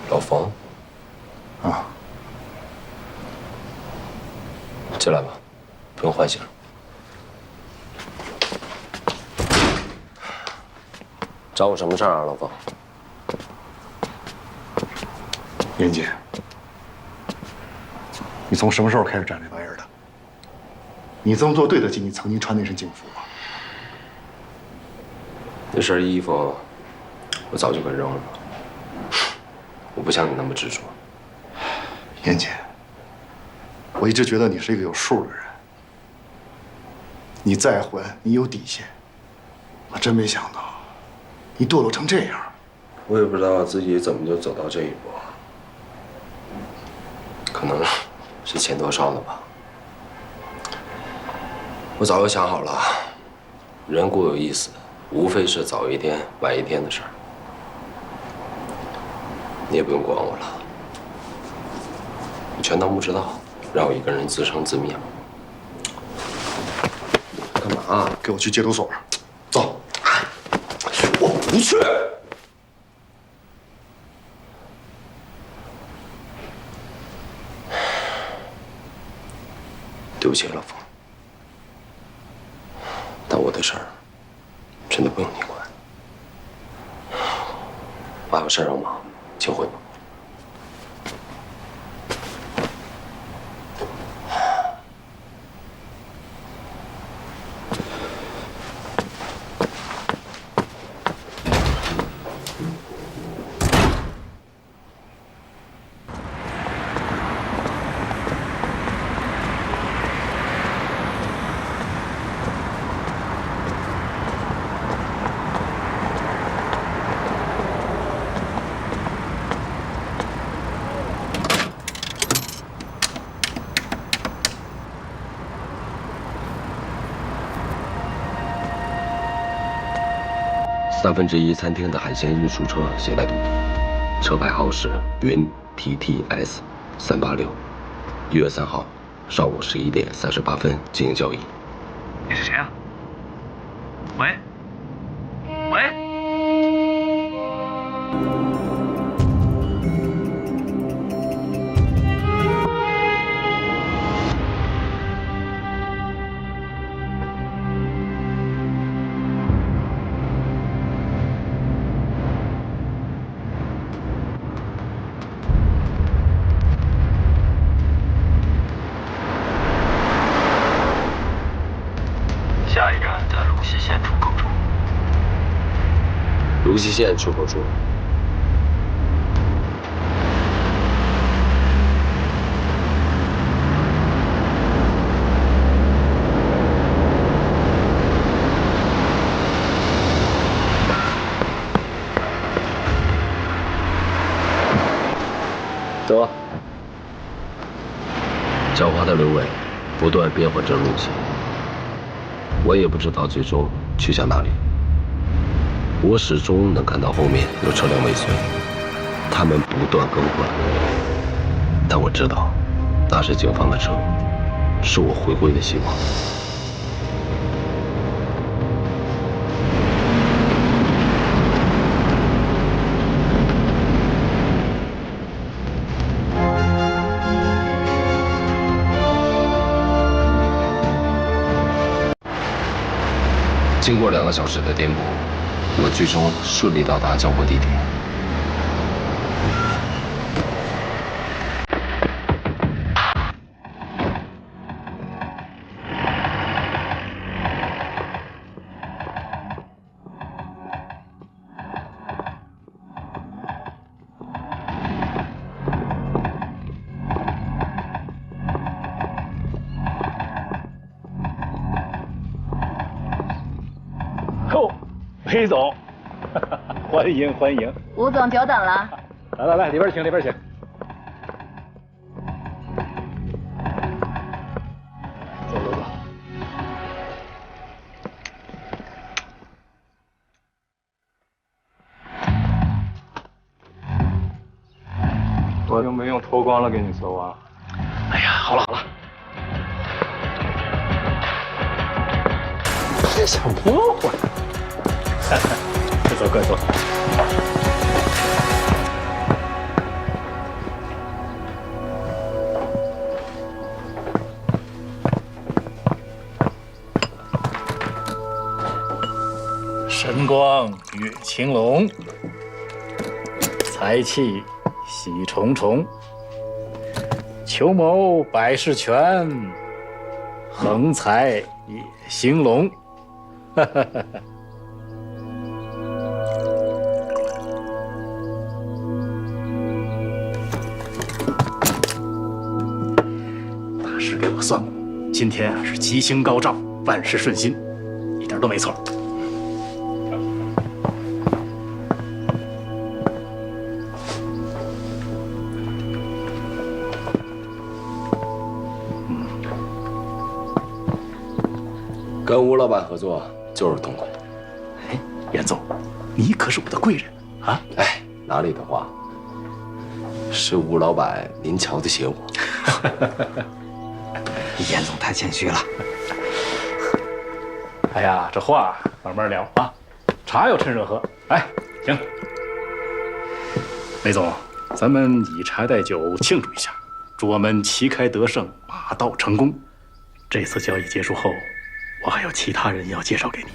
老冯，啊，进来吧，不用换鞋了。找我什么事儿啊，老冯？严姐，你从什么时候开始沾这玩意儿的？你这么做对得起你曾经穿那身警服吗？那身衣服我早就给扔了，我不像你那么执着。严姐，我一直觉得你是一个有数的人，你再混，你有底线。我真没想到，你堕落成这样。我也不知道自己怎么就走到这一步，可能是钱多少了吧。我早就想好了，人固有一死，无非是早一天晚一天的事儿。你也不用管我了，你全当不知道，让我一个人自生自灭。干嘛？给我去戒毒所，走。我不去。对不起，老冯，但我的事儿真的不用你管。我还有事儿要忙，请回吧。1/3餐厅的海鲜运输车携带毒品，车牌号是云 TTS 386，1月3号上午11点38分进行交易。你是谁啊？喂？喂？下一站在鲁西县出口处。鲁西县出口处。走。狡猾的刘伟不断变换着路线。我也不知道最终去向哪里，我始终能看到后面有车辆尾随，他们不断更换，但我知道那是警方的车，是我回归的希望。经过2个小时的颠簸，我最终顺利到达交货地点。裴总，欢迎欢迎。吴总久等了。来，里边请，里边请。走。我用没用脱光了给你搜啊？哎呀，好了。别想破坏。快坐。神光跃青龙，财气喜重重，求谋百事全，横财也兴隆。算过，今天啊是吉星高照，万事顺心，一点都没错。跟吴老板合作就是痛快。哎，严总，你可是我的贵人啊！哎，哪里的话，是吴老板您瞧得起我。严总太谦虚了。哎呀，这话慢慢聊啊，茶要趁热喝。哎，行，雷总，咱们以茶代酒庆祝一下，祝我们旗开得胜，马到成功。这次交易结束后，我还有其他人要介绍给你。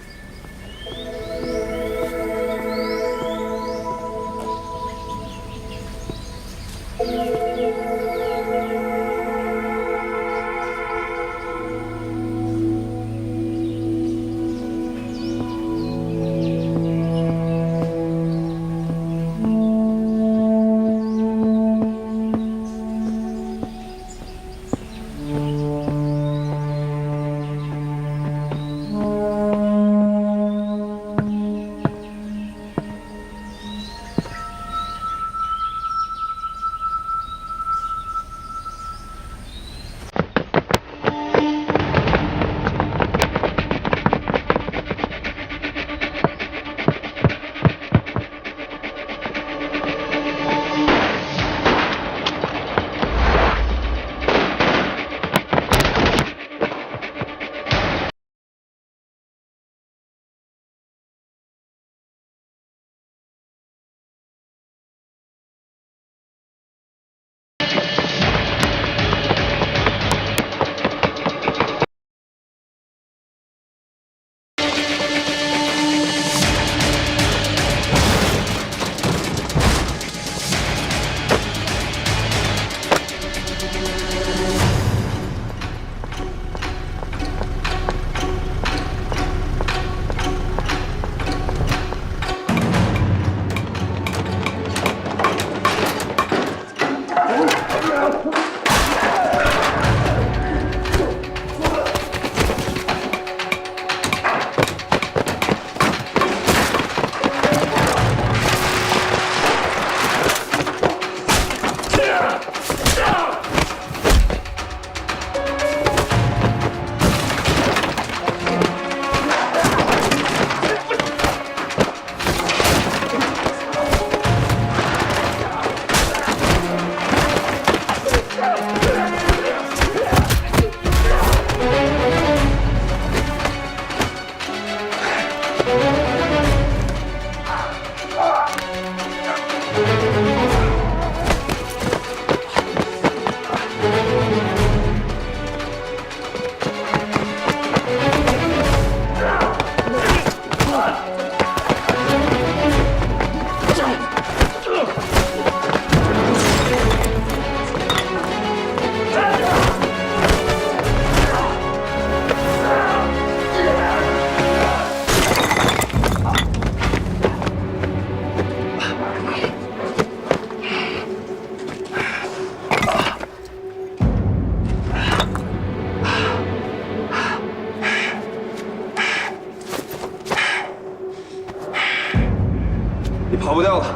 跑不掉了。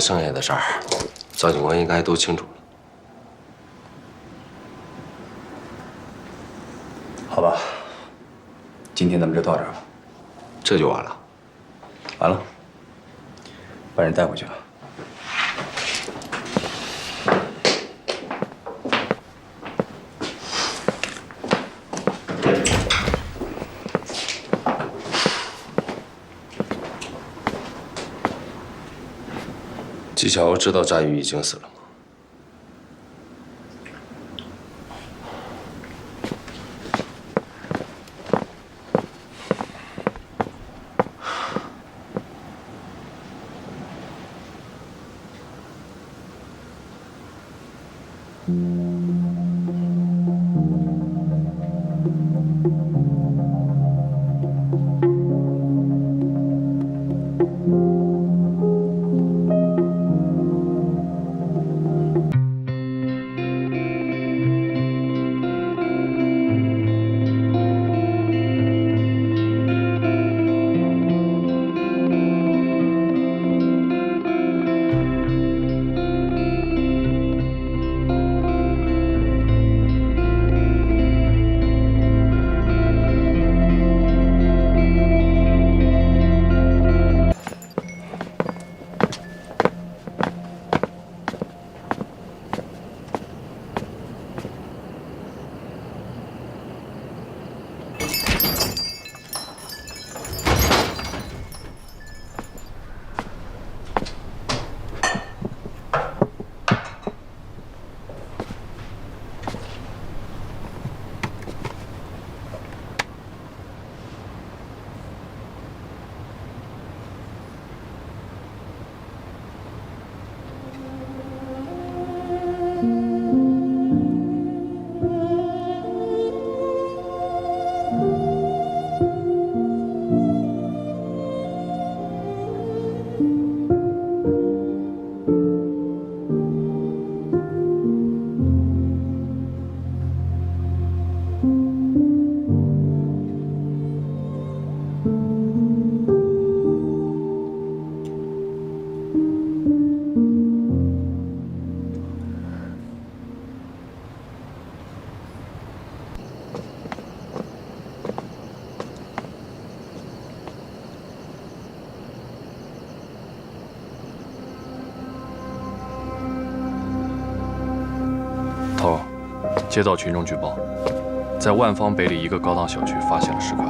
剩下的事儿，赵警官应该都清楚了。好吧，今天咱们就到这儿吧。这就完了？完了，把人带回去了。纪晓知道翟宇已经死了吗？头，接到群众举报，在万方北里一个高档小区发现了尸块。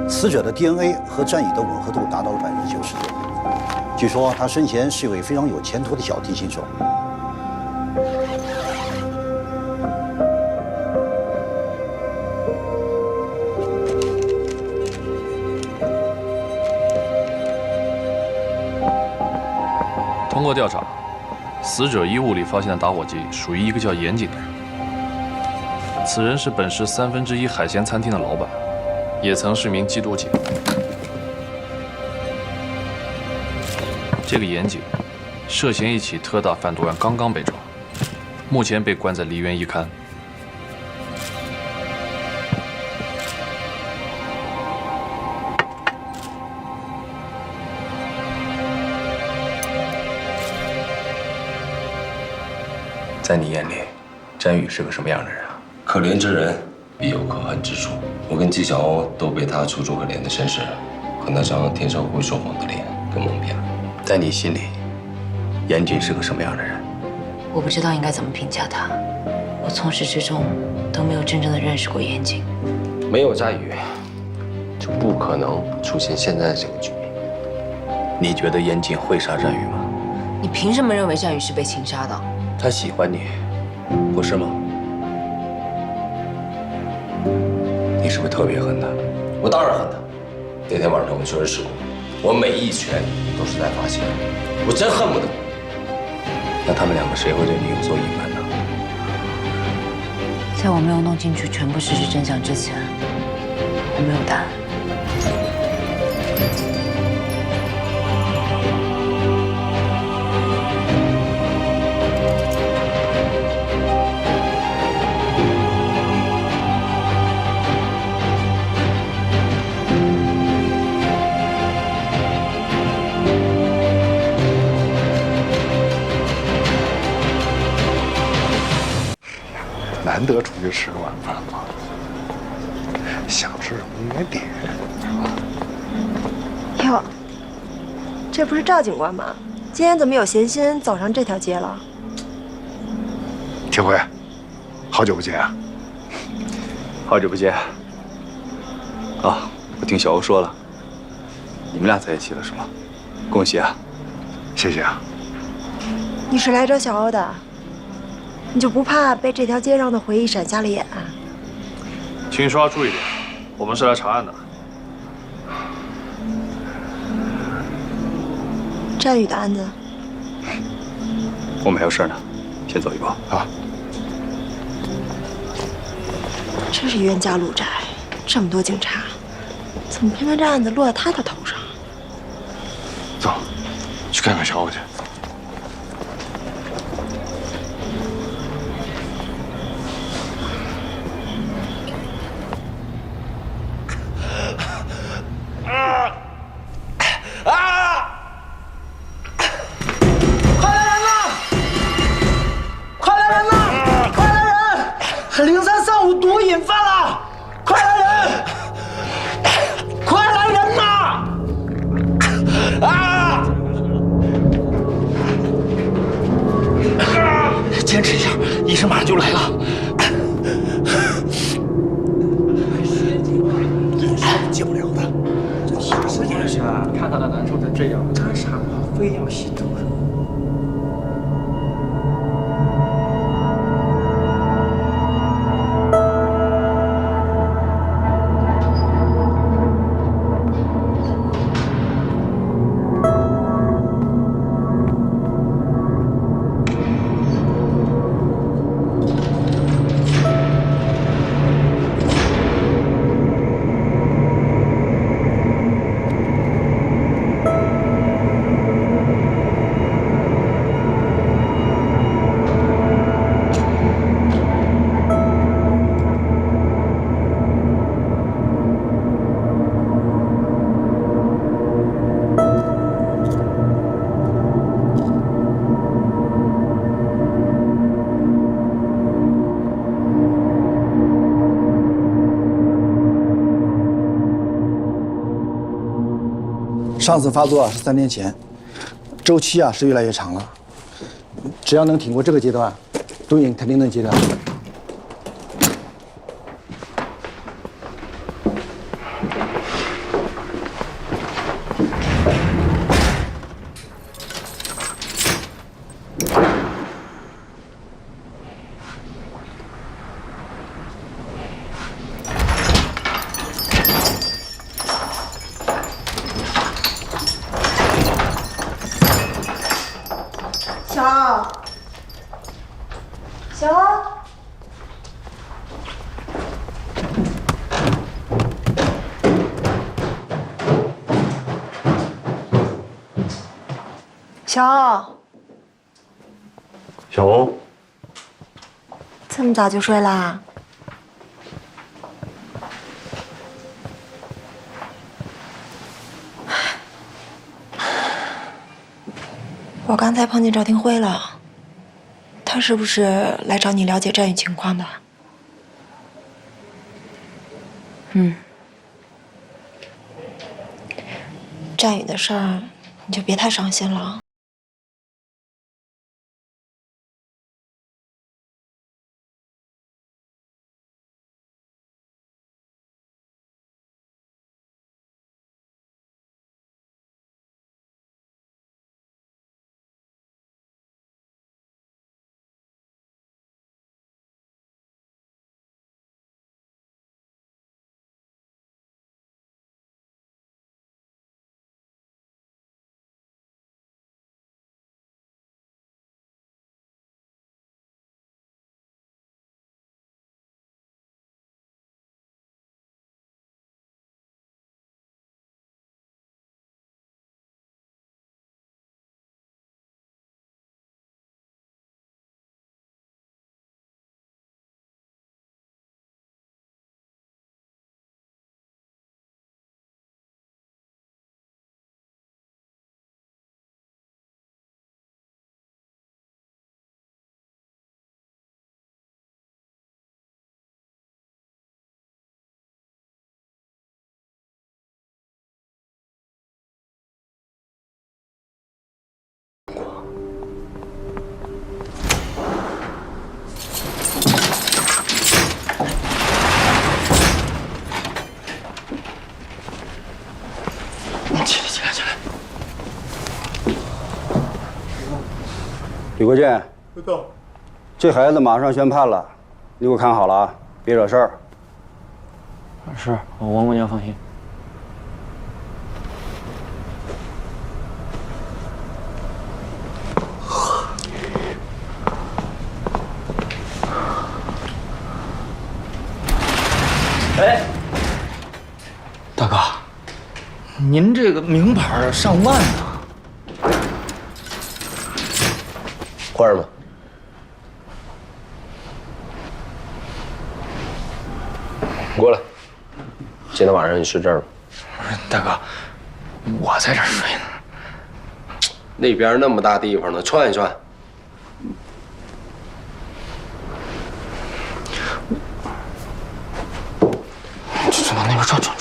死者的 DNA 和战宇的吻合度达到了90%多。据说他生前是一位非常有前途的小提琴手。通过调查，死者衣物里发现的打火机属于一个叫严谨的人。此人是本市1/3海鲜餐厅的老板，也曾是名缉毒警。这个严谨涉嫌一起特大贩毒案，刚刚被抓，目前被关在梨园一看。在你眼里，詹宇是个什么样的人啊？可怜之人必有可恨之处。我跟纪晓都被他楚楚可怜的身世和那张天生会说谎的脸给蒙骗了。在你心里，严谨是个什么样的人？我不知道应该怎么评价他。我从始至终都没有真正的认识过严谨。没有翟宇，就不可能出现现在这个局面。你觉得严谨会杀詹宇吗？你凭什么认为战宇是被情杀的？他喜欢你，不是吗？你是不是特别恨他？我当然恨他。那天晚上我确实试过，我每一拳都是在发泄，我真恨不得。那他们两个谁会对你有所隐瞒呢？在我没有弄清楚全部事实真相之前，我没有答案。难得出去吃个晚饭嘛，想吃什么你也点。哟，这不是赵警官吗？今天怎么有闲心走上这条街了？天辉，好久不见啊！好久不见。啊，我听小欧说了，你们俩在一起了是吗？恭喜啊！谢谢啊。你是来找小欧的？你就不怕被这条街上的回忆闪瞎了眼？请刷注意点，我们是来查案的。战宇的案子，我们还有事呢，先走一步啊。真是冤家路窄，这么多警察，怎么偏偏这案子落在他的头上？走，去看看小欧去。0335毒瘾犯了，快来人！快来人呐！啊！坚持一下，医生马上就来了。戒不了的。啥时间是啊？看他的难受成这样，干啥嘛？非要吸毒？上次发作是3年前，周期是越来越长了。只要能挺过这个阶段，毒瘾肯定能戒掉。小欧，小欧，小欧，这么早就睡啦？我刚才碰见赵廷辉了。他是不是来找你了解战宇情况的？战宇的事儿，你就别太伤心了。李国建，这孩子马上宣判了，你给我看好了啊，别惹事儿。是，王姑娘放心。哎，大哥，您这个名牌上万呢，换上吧。过来，今天晚上你睡这儿吧。大哥，我在这儿睡呢。那边那么大地方呢，串一串。就往那边转转转。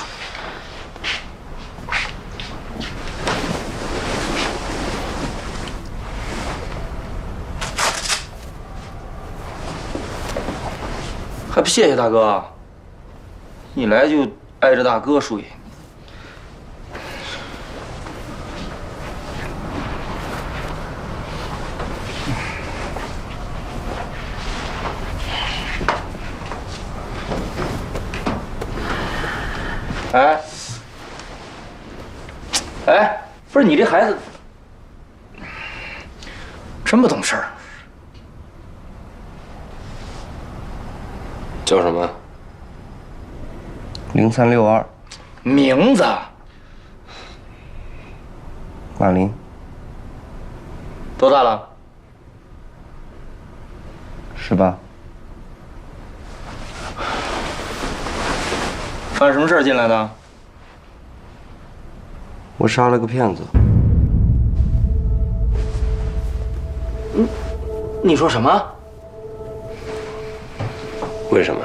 还不谢谢大哥？一来就挨着大哥睡。哎，不是你这孩子真不懂事儿。叫什么？0362。名字？马林。多大了？18。犯什么事儿进来的？我杀了个骗子。你说什么？为什么？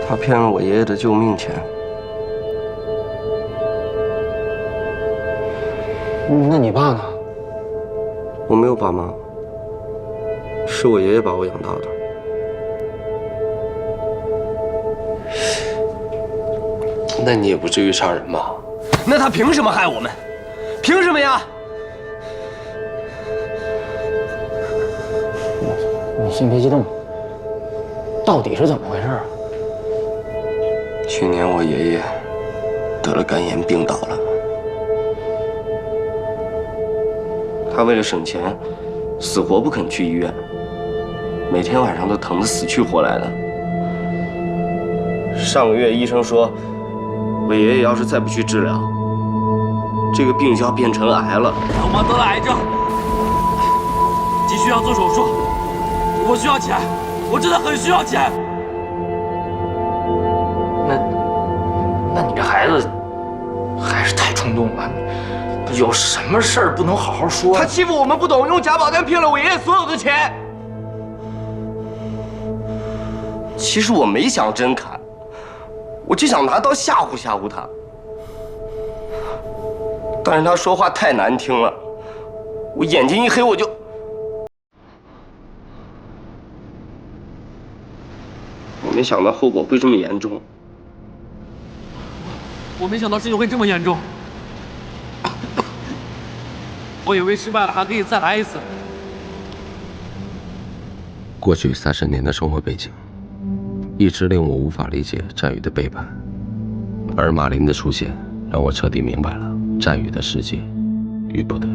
他骗了我爷爷的救命钱。那你爸呢？我没有爸妈，是我爷爷把我养大的。那你也不至于杀人吧？那他凭什么害我们？凭什么呀？你先别激动，到底是怎么回事啊？去年我爷爷得了肝炎病倒了，他为了省钱，死活不肯去医院，每天晚上都疼得死去活来的。上个月医生说，我爷爷要是再不去治疗，这个病就要变成癌了。我妈得了癌症，急需要做手术，我需要钱，我真的很需要钱。那你这孩子还是太冲动了，有什么事儿不能好好说？他欺负我们不懂，用假保单骗了我爷爷所有的钱。其实我没想真砍，我就想拿刀吓唬吓唬他。但是他说话太难听了，我眼睛一黑我就……我没想到后果会这么严重。我没想到事情会这么严重，我以为失败了还可以再来一次。过去30年的生活背景，一直令我无法理解战宇的背叛，而马林的出现让我彻底明白了战宇的世界与不得。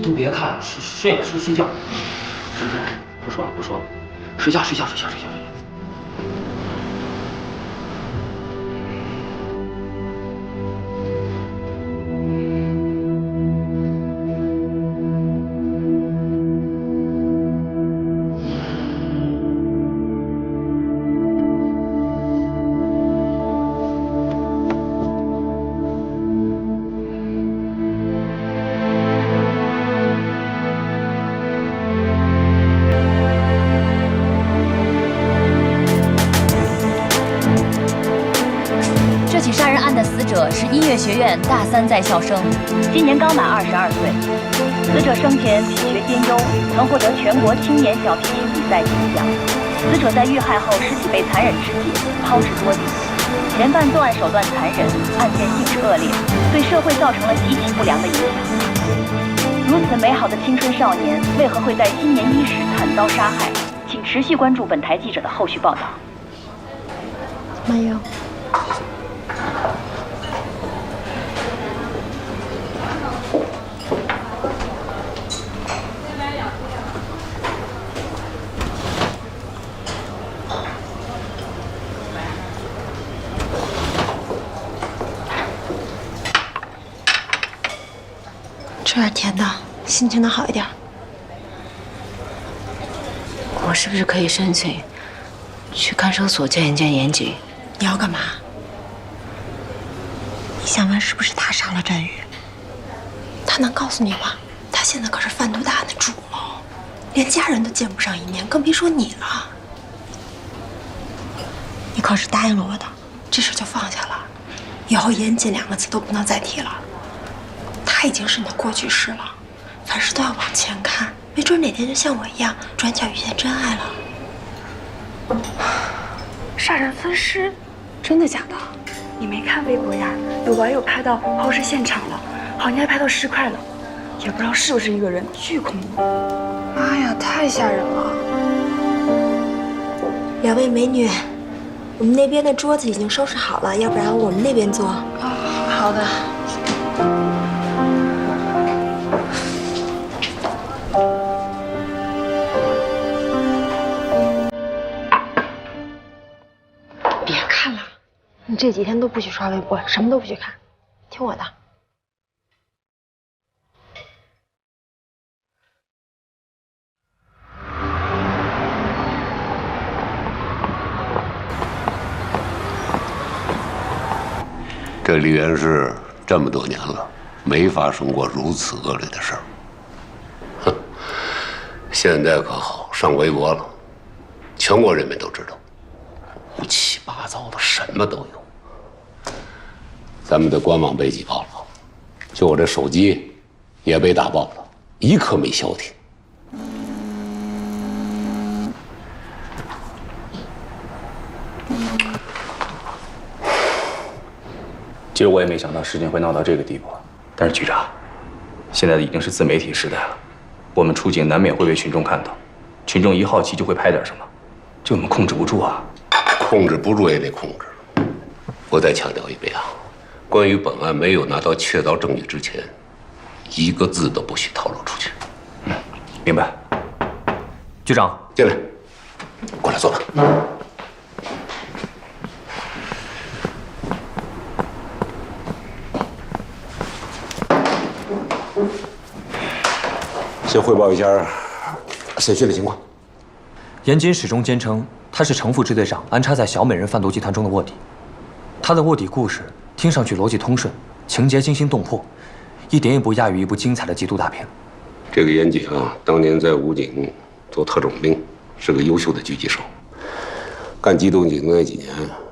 都别看了，睡吧，睡觉。不说了，不说了，睡觉，睡觉，睡觉，睡觉。是音乐学院大3在校生，今年刚满22岁。死者生前品学兼优，曾获得全国青年小提琴比赛金奖。死者在遇害后尸体被残忍肢解，抛尸多地。嫌犯作案手段残忍，案件性质恶劣，对社会造成了极其不良的影响。如此美好的青春少年，为何会在今年伊始惨遭杀害？请持续关注本台记者的后续报道。慢用。吃点甜的，心情能好一点。我是不是可以申请去看守所见一见严谨？你要干嘛？你想问是不是他杀了振宇？他能告诉你吗？他现在可是贩毒大案的主谋，连家人都见不上一面，更别说你了。你可是答应了我的，这事就放下了，以后严谨2个字都不能再提了。他已经是你的过去式了，凡事都要往前看，没准哪天就像我一样，转角遇见真爱了。杀人分尸，真的假的？你没看微博呀？有网友拍到抛尸现场了，好，你还拍到尸块了，也不知道是不是一个人，巨恐怖！妈呀，太吓人了！两位美女，我们那边的桌子已经收拾好了，要不然我们那边坐。好的。别看了，你这几天都不许刷微博，什么都不许看，听我的。这梨园市这么多年了，没发生过如此恶劣的事儿。哼，现在可好，上微博了，全国人民都知道，乌七八糟的什么都有。咱们的官网被挤爆了，就我这手机也被打爆了，一刻没消停。其实我也没想到事情会闹到这个地步，但是局长，现在已经是自媒体时代了，我们出警难免会被群众看到，群众一好奇就会拍点什么，这我们控制不住啊。控制不住也得控制。我再强调一遍啊，关于本案没有拿到确凿证据之前，一个字都不许透露出去。明白。局长，进来，过来坐吧。先汇报一下审讯的情况。严谨始终坚称他是程副支队长安插在小美人贩毒集团中的卧底。他的卧底故事听上去逻辑通顺，情节惊心动魄，一点也不亚于一部精彩的缉毒大片。这个严谨啊，当年在武警做特种兵，是个优秀的狙击手。干机动警那几年，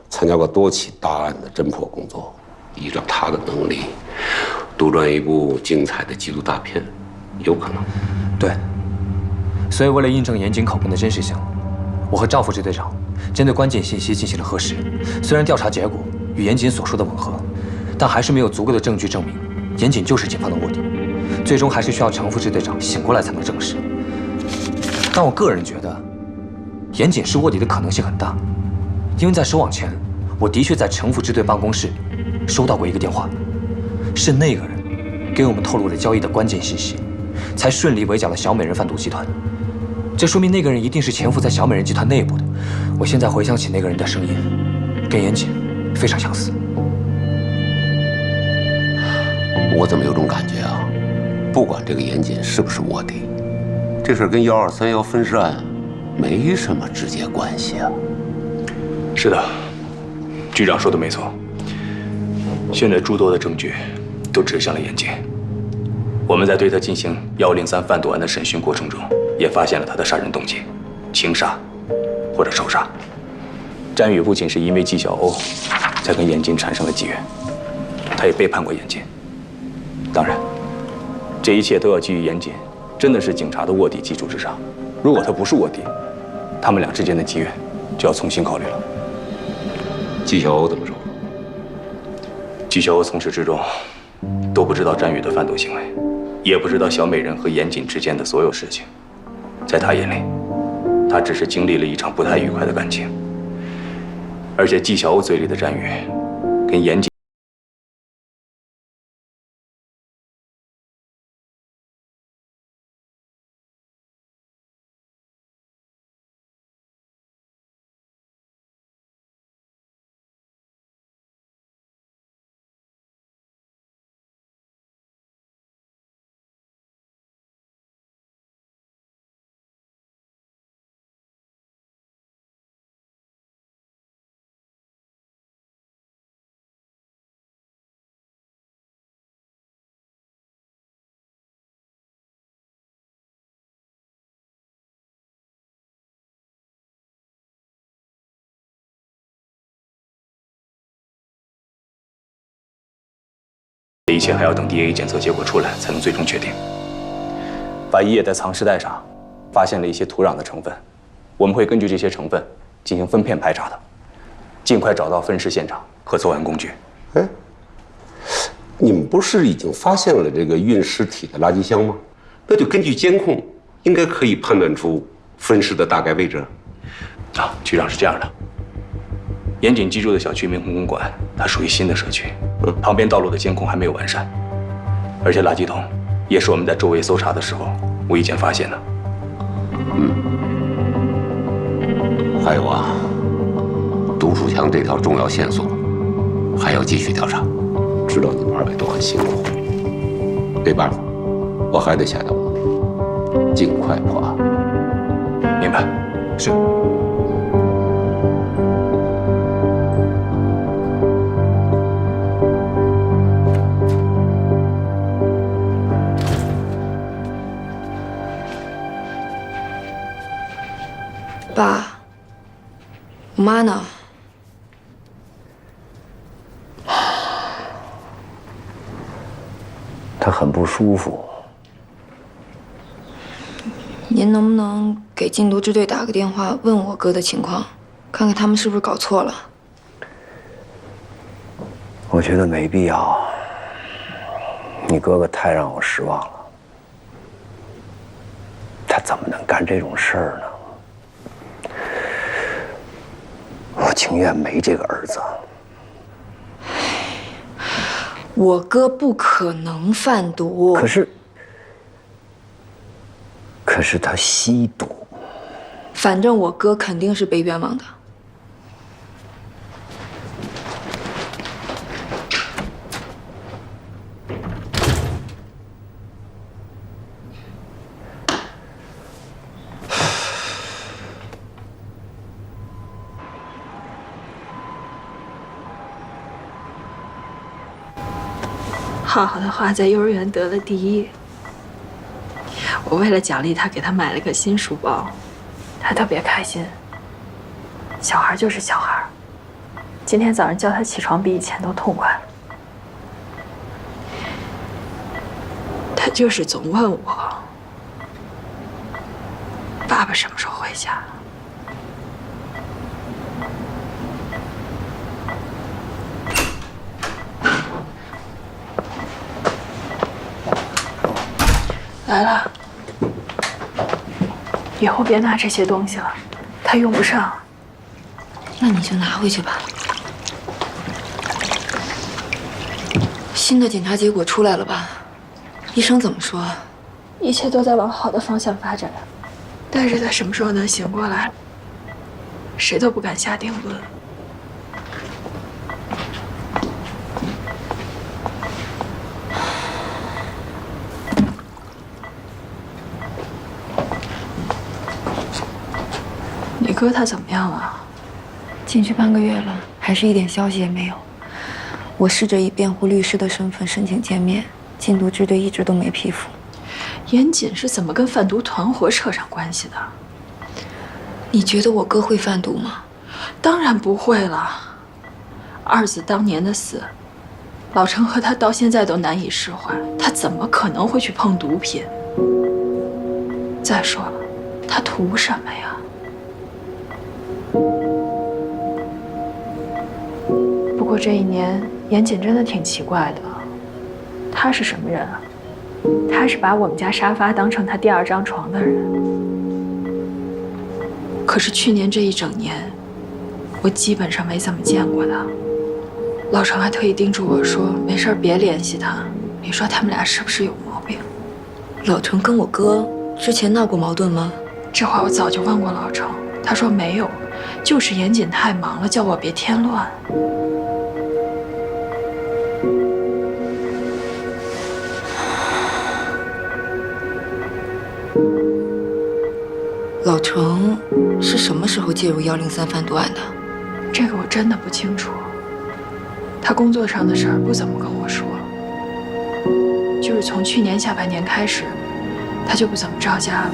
参加过多起大案的侦破工作。依照他的能力，杜撰一部精彩的缉毒大片，有可能。对。所以为了印证严谨口供的真实性，我和赵副支队长针对关键信息进行了核实。虽然调查结果与严谨所说的吻合，但还是没有足够的证据证明严谨就是警方的卧底。最终还是需要程副支队长醒过来才能证实。但我个人觉得，严谨是卧底的可能性很大，因为在收网前，我的确在程副支队办公室收到过一个电话，是那个人给我们透露了交易的关键信息，才顺利围剿了小美人贩毒集团。这说明那个人一定是潜伏在小美人集团内部的。我现在回想起那个人的声音，跟严谨非常相似。我怎么有种感觉啊？不管这个严谨是不是卧底，这事跟1231分尸案没什么直接关系啊。是的，局长说的没错。现在诸多的证据都指向了严谨。我们在对他进行103贩毒案的审讯过程中，也发现了他的杀人动机：情杀或者仇杀。詹宇不仅是因为纪晓鸥才跟严谨产生了积怨，他也背叛过严谨。当然，这一切都要基于严谨真的是警察的卧底基础之上。如果他不是卧底，他们俩之间的积怨就要重新考虑了。纪晓鸥怎么说？纪晓鸥从始至终都不知道战宇的贩毒行为，也不知道小美人和严谨之间的所有事情。在他眼里，他只是经历了一场不太愉快的感情。而且纪晓鸥嘴里的战宇，跟严谨这一切还要等 DNA 检测结果出来才能最终确定。法医也在藏尸袋上发现了一些土壤的成分，我们会根据这些成分进行分片排查的，尽快找到分尸现场和作案工具。哎，你们不是已经发现了这个运尸体的垃圾箱吗？那就根据监控，应该可以判断出分尸的大概位置。啊，局长是这样的。严谨居住的小区明宏公馆，它属于新的社区，旁边道路的监控还没有完善，而且垃圾桶也是我们在周围搜查的时候无意间发现的。还有啊，杜树强这条重要线索还要继续调查。知道你们二位都很辛苦，没办法，我还得下刀，尽快破案。明白。是。爸，我妈呢？她很不舒服。您能不能给禁毒支队打个电话，问我哥的情况，看看他们是不是搞错了？我觉得没必要。你哥哥太让我失望了，他怎么能干这种事儿呢？我情愿没这个儿子。我哥不可能贩毒。可是他吸毒。反正我哥肯定是被冤枉的。浩浩的话在幼儿园得了第1，我为了奖励他，给他买了个新书包，他特别开心。小孩就是小孩，今天早上叫他起床比以前都痛快。他就是总问我，爸爸什么时候回家？来了，以后别拿这些东西了，他用不上。那你就拿回去吧。新的检查结果出来了吧？医生怎么说？一切都在往好的方向发展，但是他什么时候能醒过来，谁都不敢下定论。你哥他怎么样了？进去半个月了，还是一点消息也没有。我试着以辩护律师的身份申请见面，禁毒支队一直都没批复。严谨是怎么跟贩毒团伙扯上关系的？你觉得我哥会贩毒吗？当然不会了。二子当年的死，老程和他到现在都难以释怀，他怎么可能会去碰毒品？再说了，他图什么呀？这一年，严谨真的挺奇怪的。他是什么人啊？他是把我们家沙发当成他第二张床的人。可是去年这一整年，我基本上没怎么见过他。老程还特意叮嘱我说，没事别联系他，你说他们俩是不是有毛病？老程跟我哥之前闹过矛盾吗？这话我早就问过老程，他说没有，就是严谨太忙了，叫我别添乱。老程是什么时候介入103贩毒案的？这个我真的不清楚。他工作上的事儿不怎么跟我说，就是从去年下半年开始，他就不怎么着家了，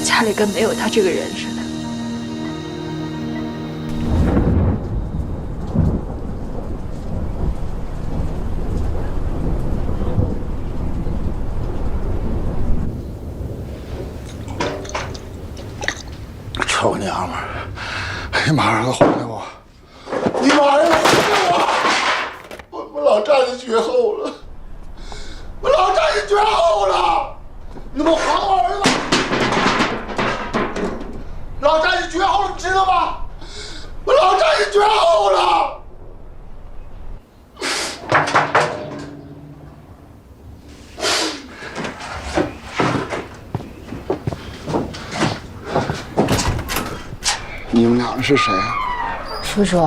家里跟没有他这个人似的。臭娘们儿！你马上还给我！你马上还给我！我老占你绝后了！我老占你绝后了！你们还我儿子！老占你绝后了，你知道吗？我老占你绝后了！你们俩是谁啊？叔叔，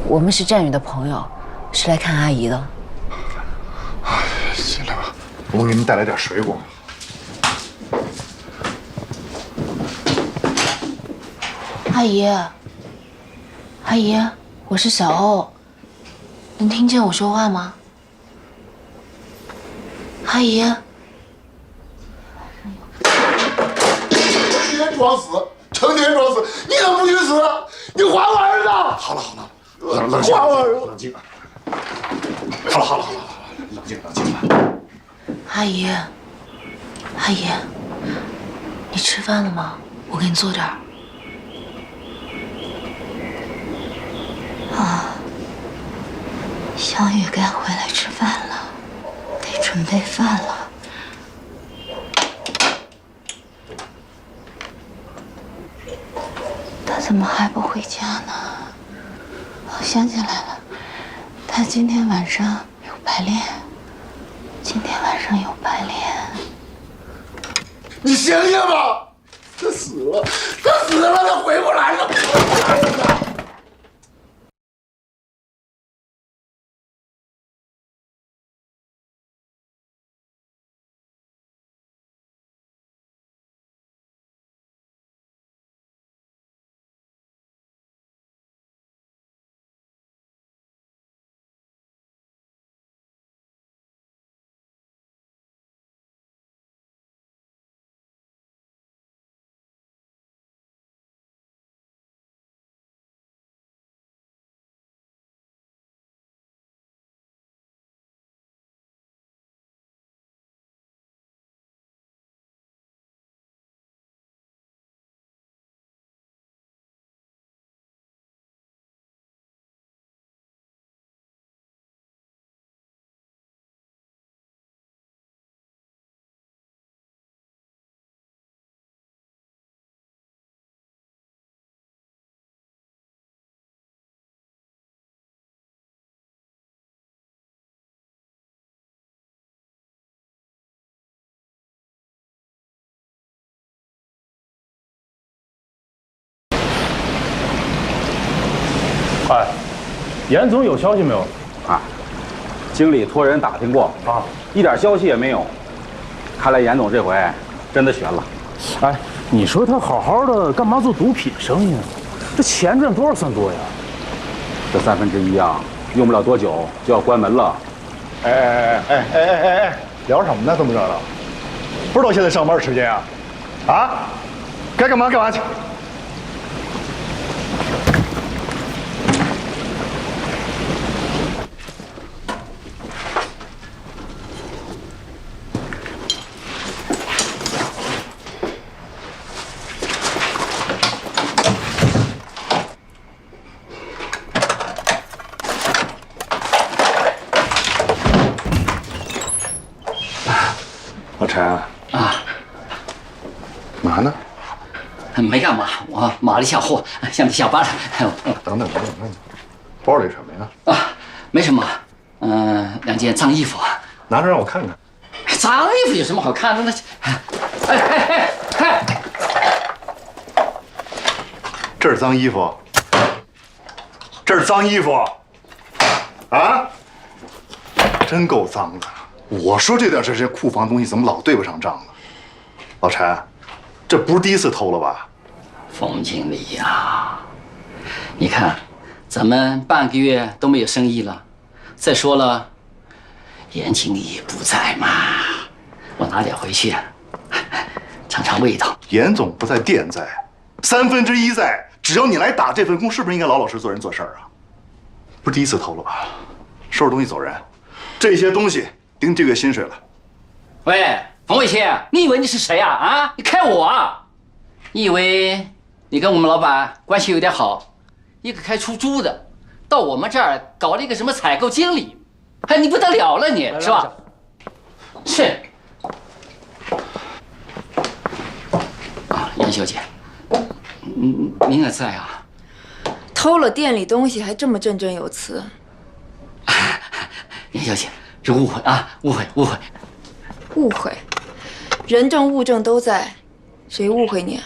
我们是战宇的朋友，是来看阿姨的。进来吧，我给你带来点水果。阿姨，阿姨，我是小欧，能听见我说话吗？阿姨，成天装死，成天装死，你怎么不去死？你还我儿子！好了好了，冷静，还我儿子！冷静。好了，冷静。阿姨，阿姨，你吃饭了吗？我给你做点儿。啊，小雨该回来吃饭了，得准备饭了。他怎么还不回家呢？我想起来了，他今天晚上有排练。你醒醒吧！他死了，他回不来了。哎，严总有消息没有？啊，经理托人打听过啊，一点消息也没有。看来严总这回真的悬了。哎，你说他好好的，干嘛做毒品生意呢？这钱赚多少算多呀？这1/3啊，用不了多久就要关门了。哎，聊什么呢？这么热闹，不知道现在上班时间啊？啊，该干嘛干嘛去。柴啊，嘛呢？没干嘛，我码了一下货，现在下班了。等等，包里什么呀？没什么，2件脏衣服，拿出让我看看。脏衣服有什么好看的？那，这是脏衣服，这是脏衣服，啊，真够脏的。我说这段时间库房东西怎么老对不上账呢？老陈，这不是第一次偷了吧？冯经理呀，你看，咱们半个月都没有生意了。再说了，严经理不在嘛，我拿点回去，尝尝味道。严总不在，店在，1/3在。只要你来打这份工，是不是应该老老实做人做事啊？不是第一次偷了吧？收拾东西走人，这些东西顶这个月薪水了。喂，冯伟清，你以为你是谁啊？你开我啊？你以为你跟我们老板关系有点好？一个开出租的，到我们这儿搞了一个什么采购经理，你不得了了你，是吧？是。严小姐，您也在啊？偷了店里东西还这么振振有词。严小姐，这误会啊，误会。误会，人证物证都在，谁误会你啊？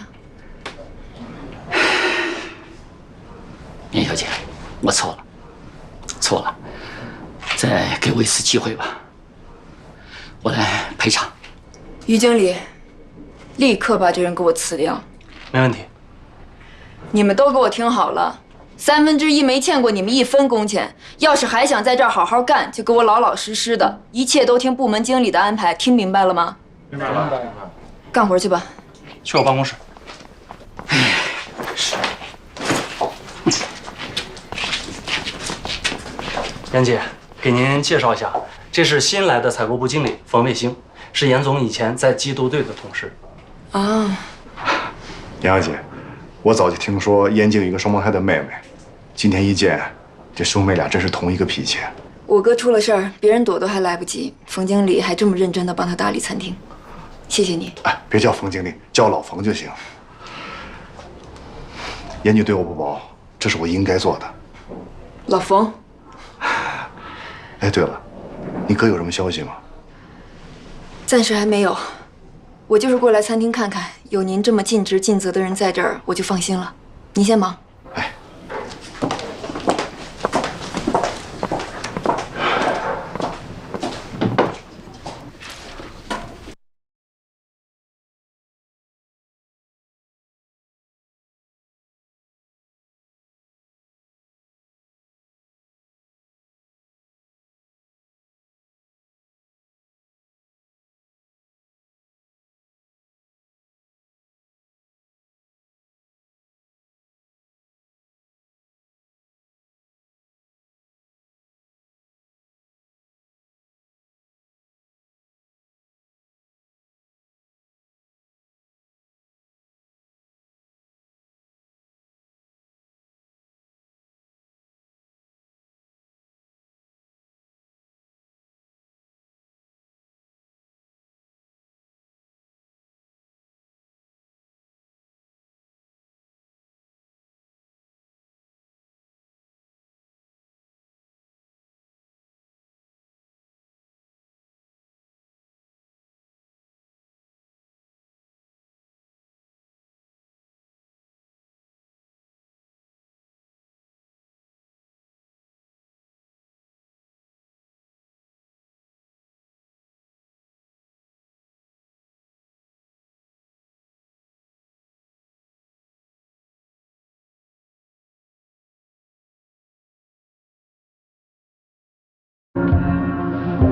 严小姐，我错了，再给我一次机会吧，我来赔偿。于经理，立刻把这人给我辞掉。没问题。你们都给我听好了，1/3没欠过你们1分工钱。要是还想在这儿好好干，就给我老老实实的，一切都听部门经理的安排。听明白了吗？明白了。干活去吧。去我办公室。严姐，给您介绍一下，这是新来的采购部经理冯卫星，是严总以前在缉毒队的同事。啊，杨小姐，我早就听说严经有一个双胞胎的妹妹，今天一见，这兄妹俩真是同一个脾气。我哥出了事儿，别人躲都还来不及，冯经理还这么认真的帮他打理餐厅，谢谢你。哎，别叫冯经理，叫老冯就行。严局对我不薄，这是我应该做的。老冯。哎，对了，你哥有什么消息吗？暂时还没有，我就是过来餐厅看看，有您这么尽职尽责的人在这儿，我就放心了。您先忙。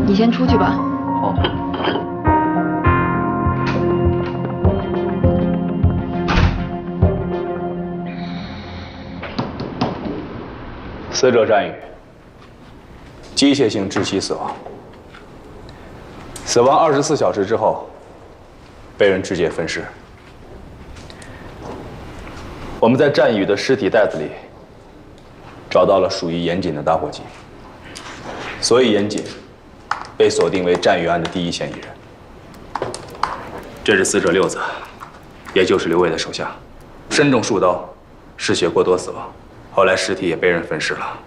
你先出去吧。好。死者战宇，机械性窒息死亡。死亡24小时之后，被人肢解分尸。我们在战宇的尸体袋子里找到了属于严谨的打火机，所以严谨被锁定为战宇案的第一嫌疑人。这是死者六子，也就是刘伟的手下，身中数刀，失血过多死亡。后来尸体也被人分尸了。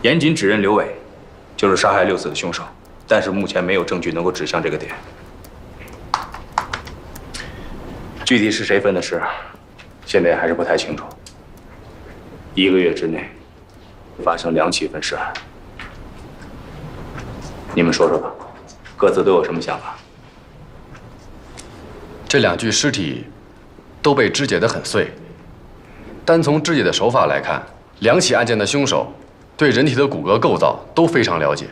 严谨指认刘伟就是杀害六子的凶手，但是目前没有证据能够指向这个点。具体是谁分的尸，现在还是不太清楚。1个月之内发生2起分尸案，你们说说吧，各自都有什么想法？这2具尸体都被肢解得很碎。单从肢解的手法来看，2起案件的凶手对人体的骨骼构造都非常了解。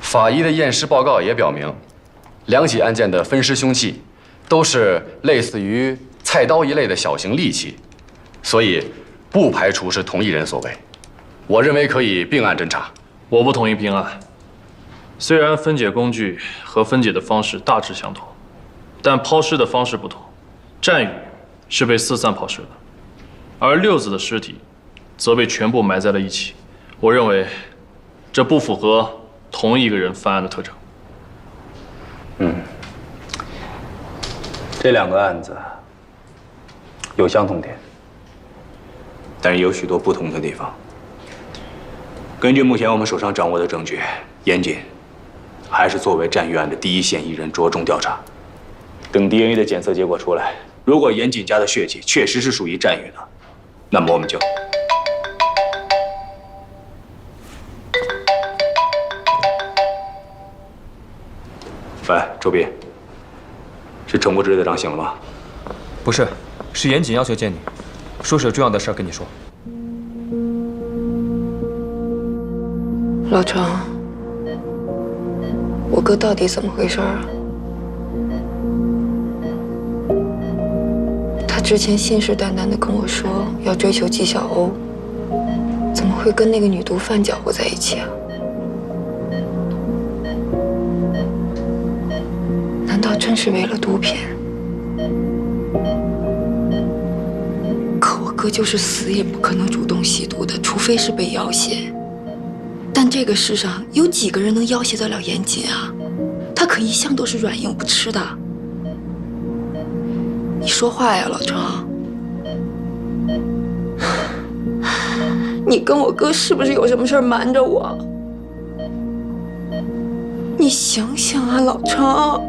法医的验尸报告也表明，2起案件的分尸凶器都是类似于菜刀一类的小型利器，所以不排除是同一人所为。我认为可以并案侦查。我不同意并案。虽然分解工具和分解的方式大致相同，但抛尸的方式不同。战宇是被四散抛尸的，而六子的尸体则被全部埋在了一起。我认为这不符合同一个人犯案的特征。这2个案子有相同点，但是有许多不同的地方。根据目前我们手上掌握的证据，严谨还是作为战宇案的第一嫌疑人着重调查。等 DNA 的检测结果出来，如果严谨家的血迹确实是属于战宇的，那么我们就……喂，周斌，是程国志队长醒了吗？不是，是严谨要求见你，说是有重要的事儿跟你说。老程，我哥到底怎么回事啊？他之前信誓旦旦地跟我说要追求纪晓鸥，怎么会跟那个女毒贩搅和在一起啊？难道真是为了毒品？可我哥就是死也不可能主动吸毒的，除非是被要挟。但这个世上有几个人能要挟得了严谨啊？他可一向都是软硬不吃的。你说话呀，老程！你跟我哥是不是有什么事儿瞒着我？你想想啊，老程！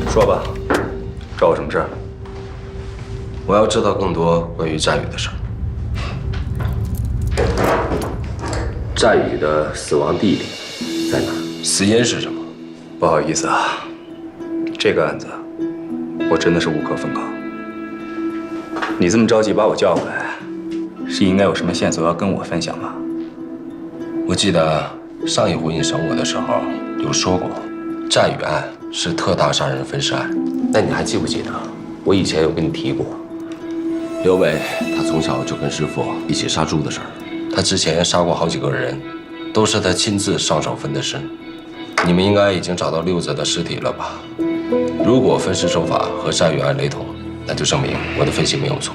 说吧，找我什么事？我要知道更多关于战宇的事儿。战宇的死亡地点在哪？死因是什么？不好意思啊，这个案子我真的是无可奉告。你这么着急把我叫过来，是应该有什么线索要跟我分享吧？我记得上一回你审我的时候有说过，战宇案是特大杀人分尸案。那你还记不记得我以前有跟你提过，刘伟他从小就跟师傅一起杀猪的事儿。他之前杀过好几个人，都是他亲自上手分的尸。你们应该已经找到六子的尸体了吧？如果分尸手法和战宇案雷同，那就证明我的分析没有错。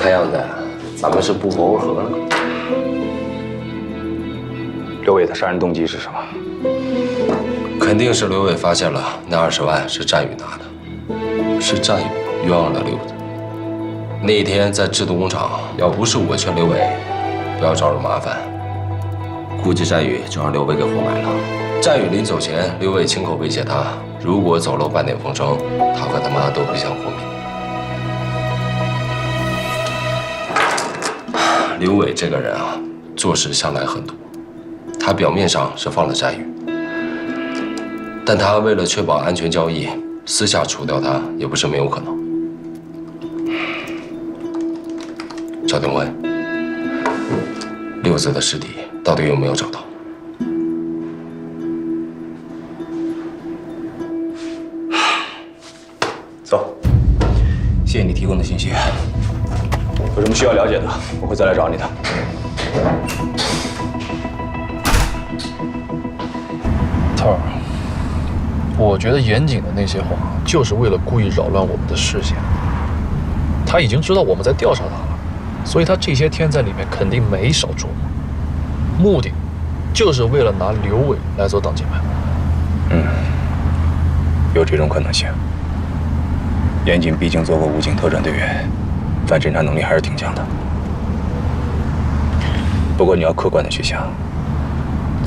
看样子咱们是不谋而合了。刘伟的杀人动机是什么？肯定是刘伟发现了那20万是战宇拿的，是战宇冤枉了六子。那一天在制毒工厂，要不是我劝刘伟不要找人麻烦，估计战宇就让刘伟给活埋了。战宇临走前，刘伟亲口威胁他，如果走漏半点风声，他和他妈都不想活命。刘伟这个人啊，做事向来狠毒。他表面上是放了战宇，但他为了确保安全交易，私下除掉他也不是没有可能。赵定文，六子的尸体到底有没有找到？走，谢谢你提供的信息。有什么需要了解的，我会再来找你的。头儿，我觉得严谨的那些话，就是为了故意扰乱我们的视线。他已经知道我们在调查他了，所以他这些天在里面肯定没少琢磨，目的就是为了拿刘伟来做挡箭牌。有这种可能性。严谨毕竟做过武警特战队员，反侦查能力还是挺强的。不过你要客观的去想，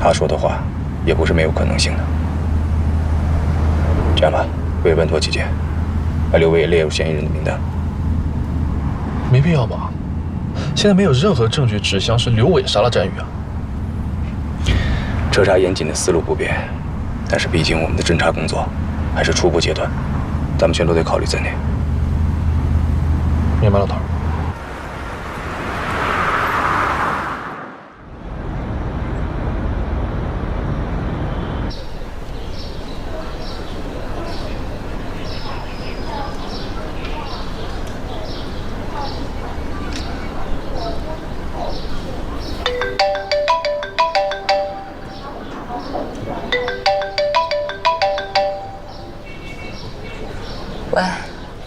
他说的话也不是没有可能性的。这样吧，为稳妥起见，把刘伟也列入嫌疑人的名单。没必要吧？现在没有任何证据指向是刘伟杀了战宇啊。彻查严谨的思路不变，但是毕竟我们的侦查工作还是初步阶段，咱们全都得考虑在内。明白了，头。喂，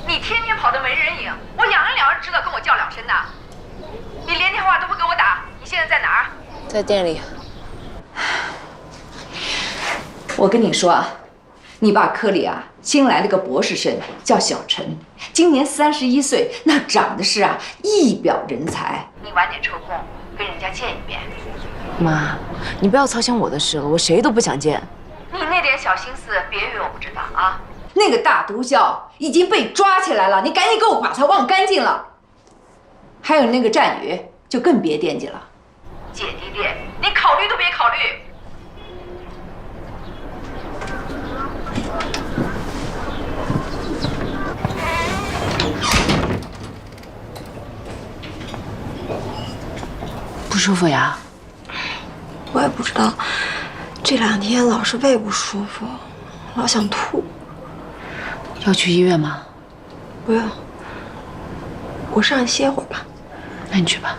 你天天跑得没人影，我养了知道跟我叫两声的。你连电话都不给我打，你现在在哪儿？在店里。我跟你说啊，你爸科里啊新来了个博士生，叫小陈，今年31岁，那长得是啊一表人才。你晚点抽空跟人家见一面。妈，你不要操心我的事了，我谁都不想见。你那点小心思，别以为我不知道啊。那个大毒枭已经被抓起来了，你赶紧给我把他忘干净了。还有那个战宇，就更别惦记了。姐弟恋，你考虑都别考虑。不舒服呀？我也不知道，这2天老是胃不舒服，老想吐。要去医院吗？不用，我上去歇会儿吧。那你去吧。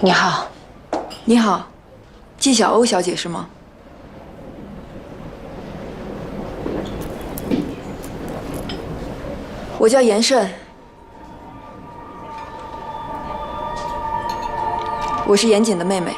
你好，你好，纪晓鸥小姐是吗？我叫严慎，我是严谨的妹妹。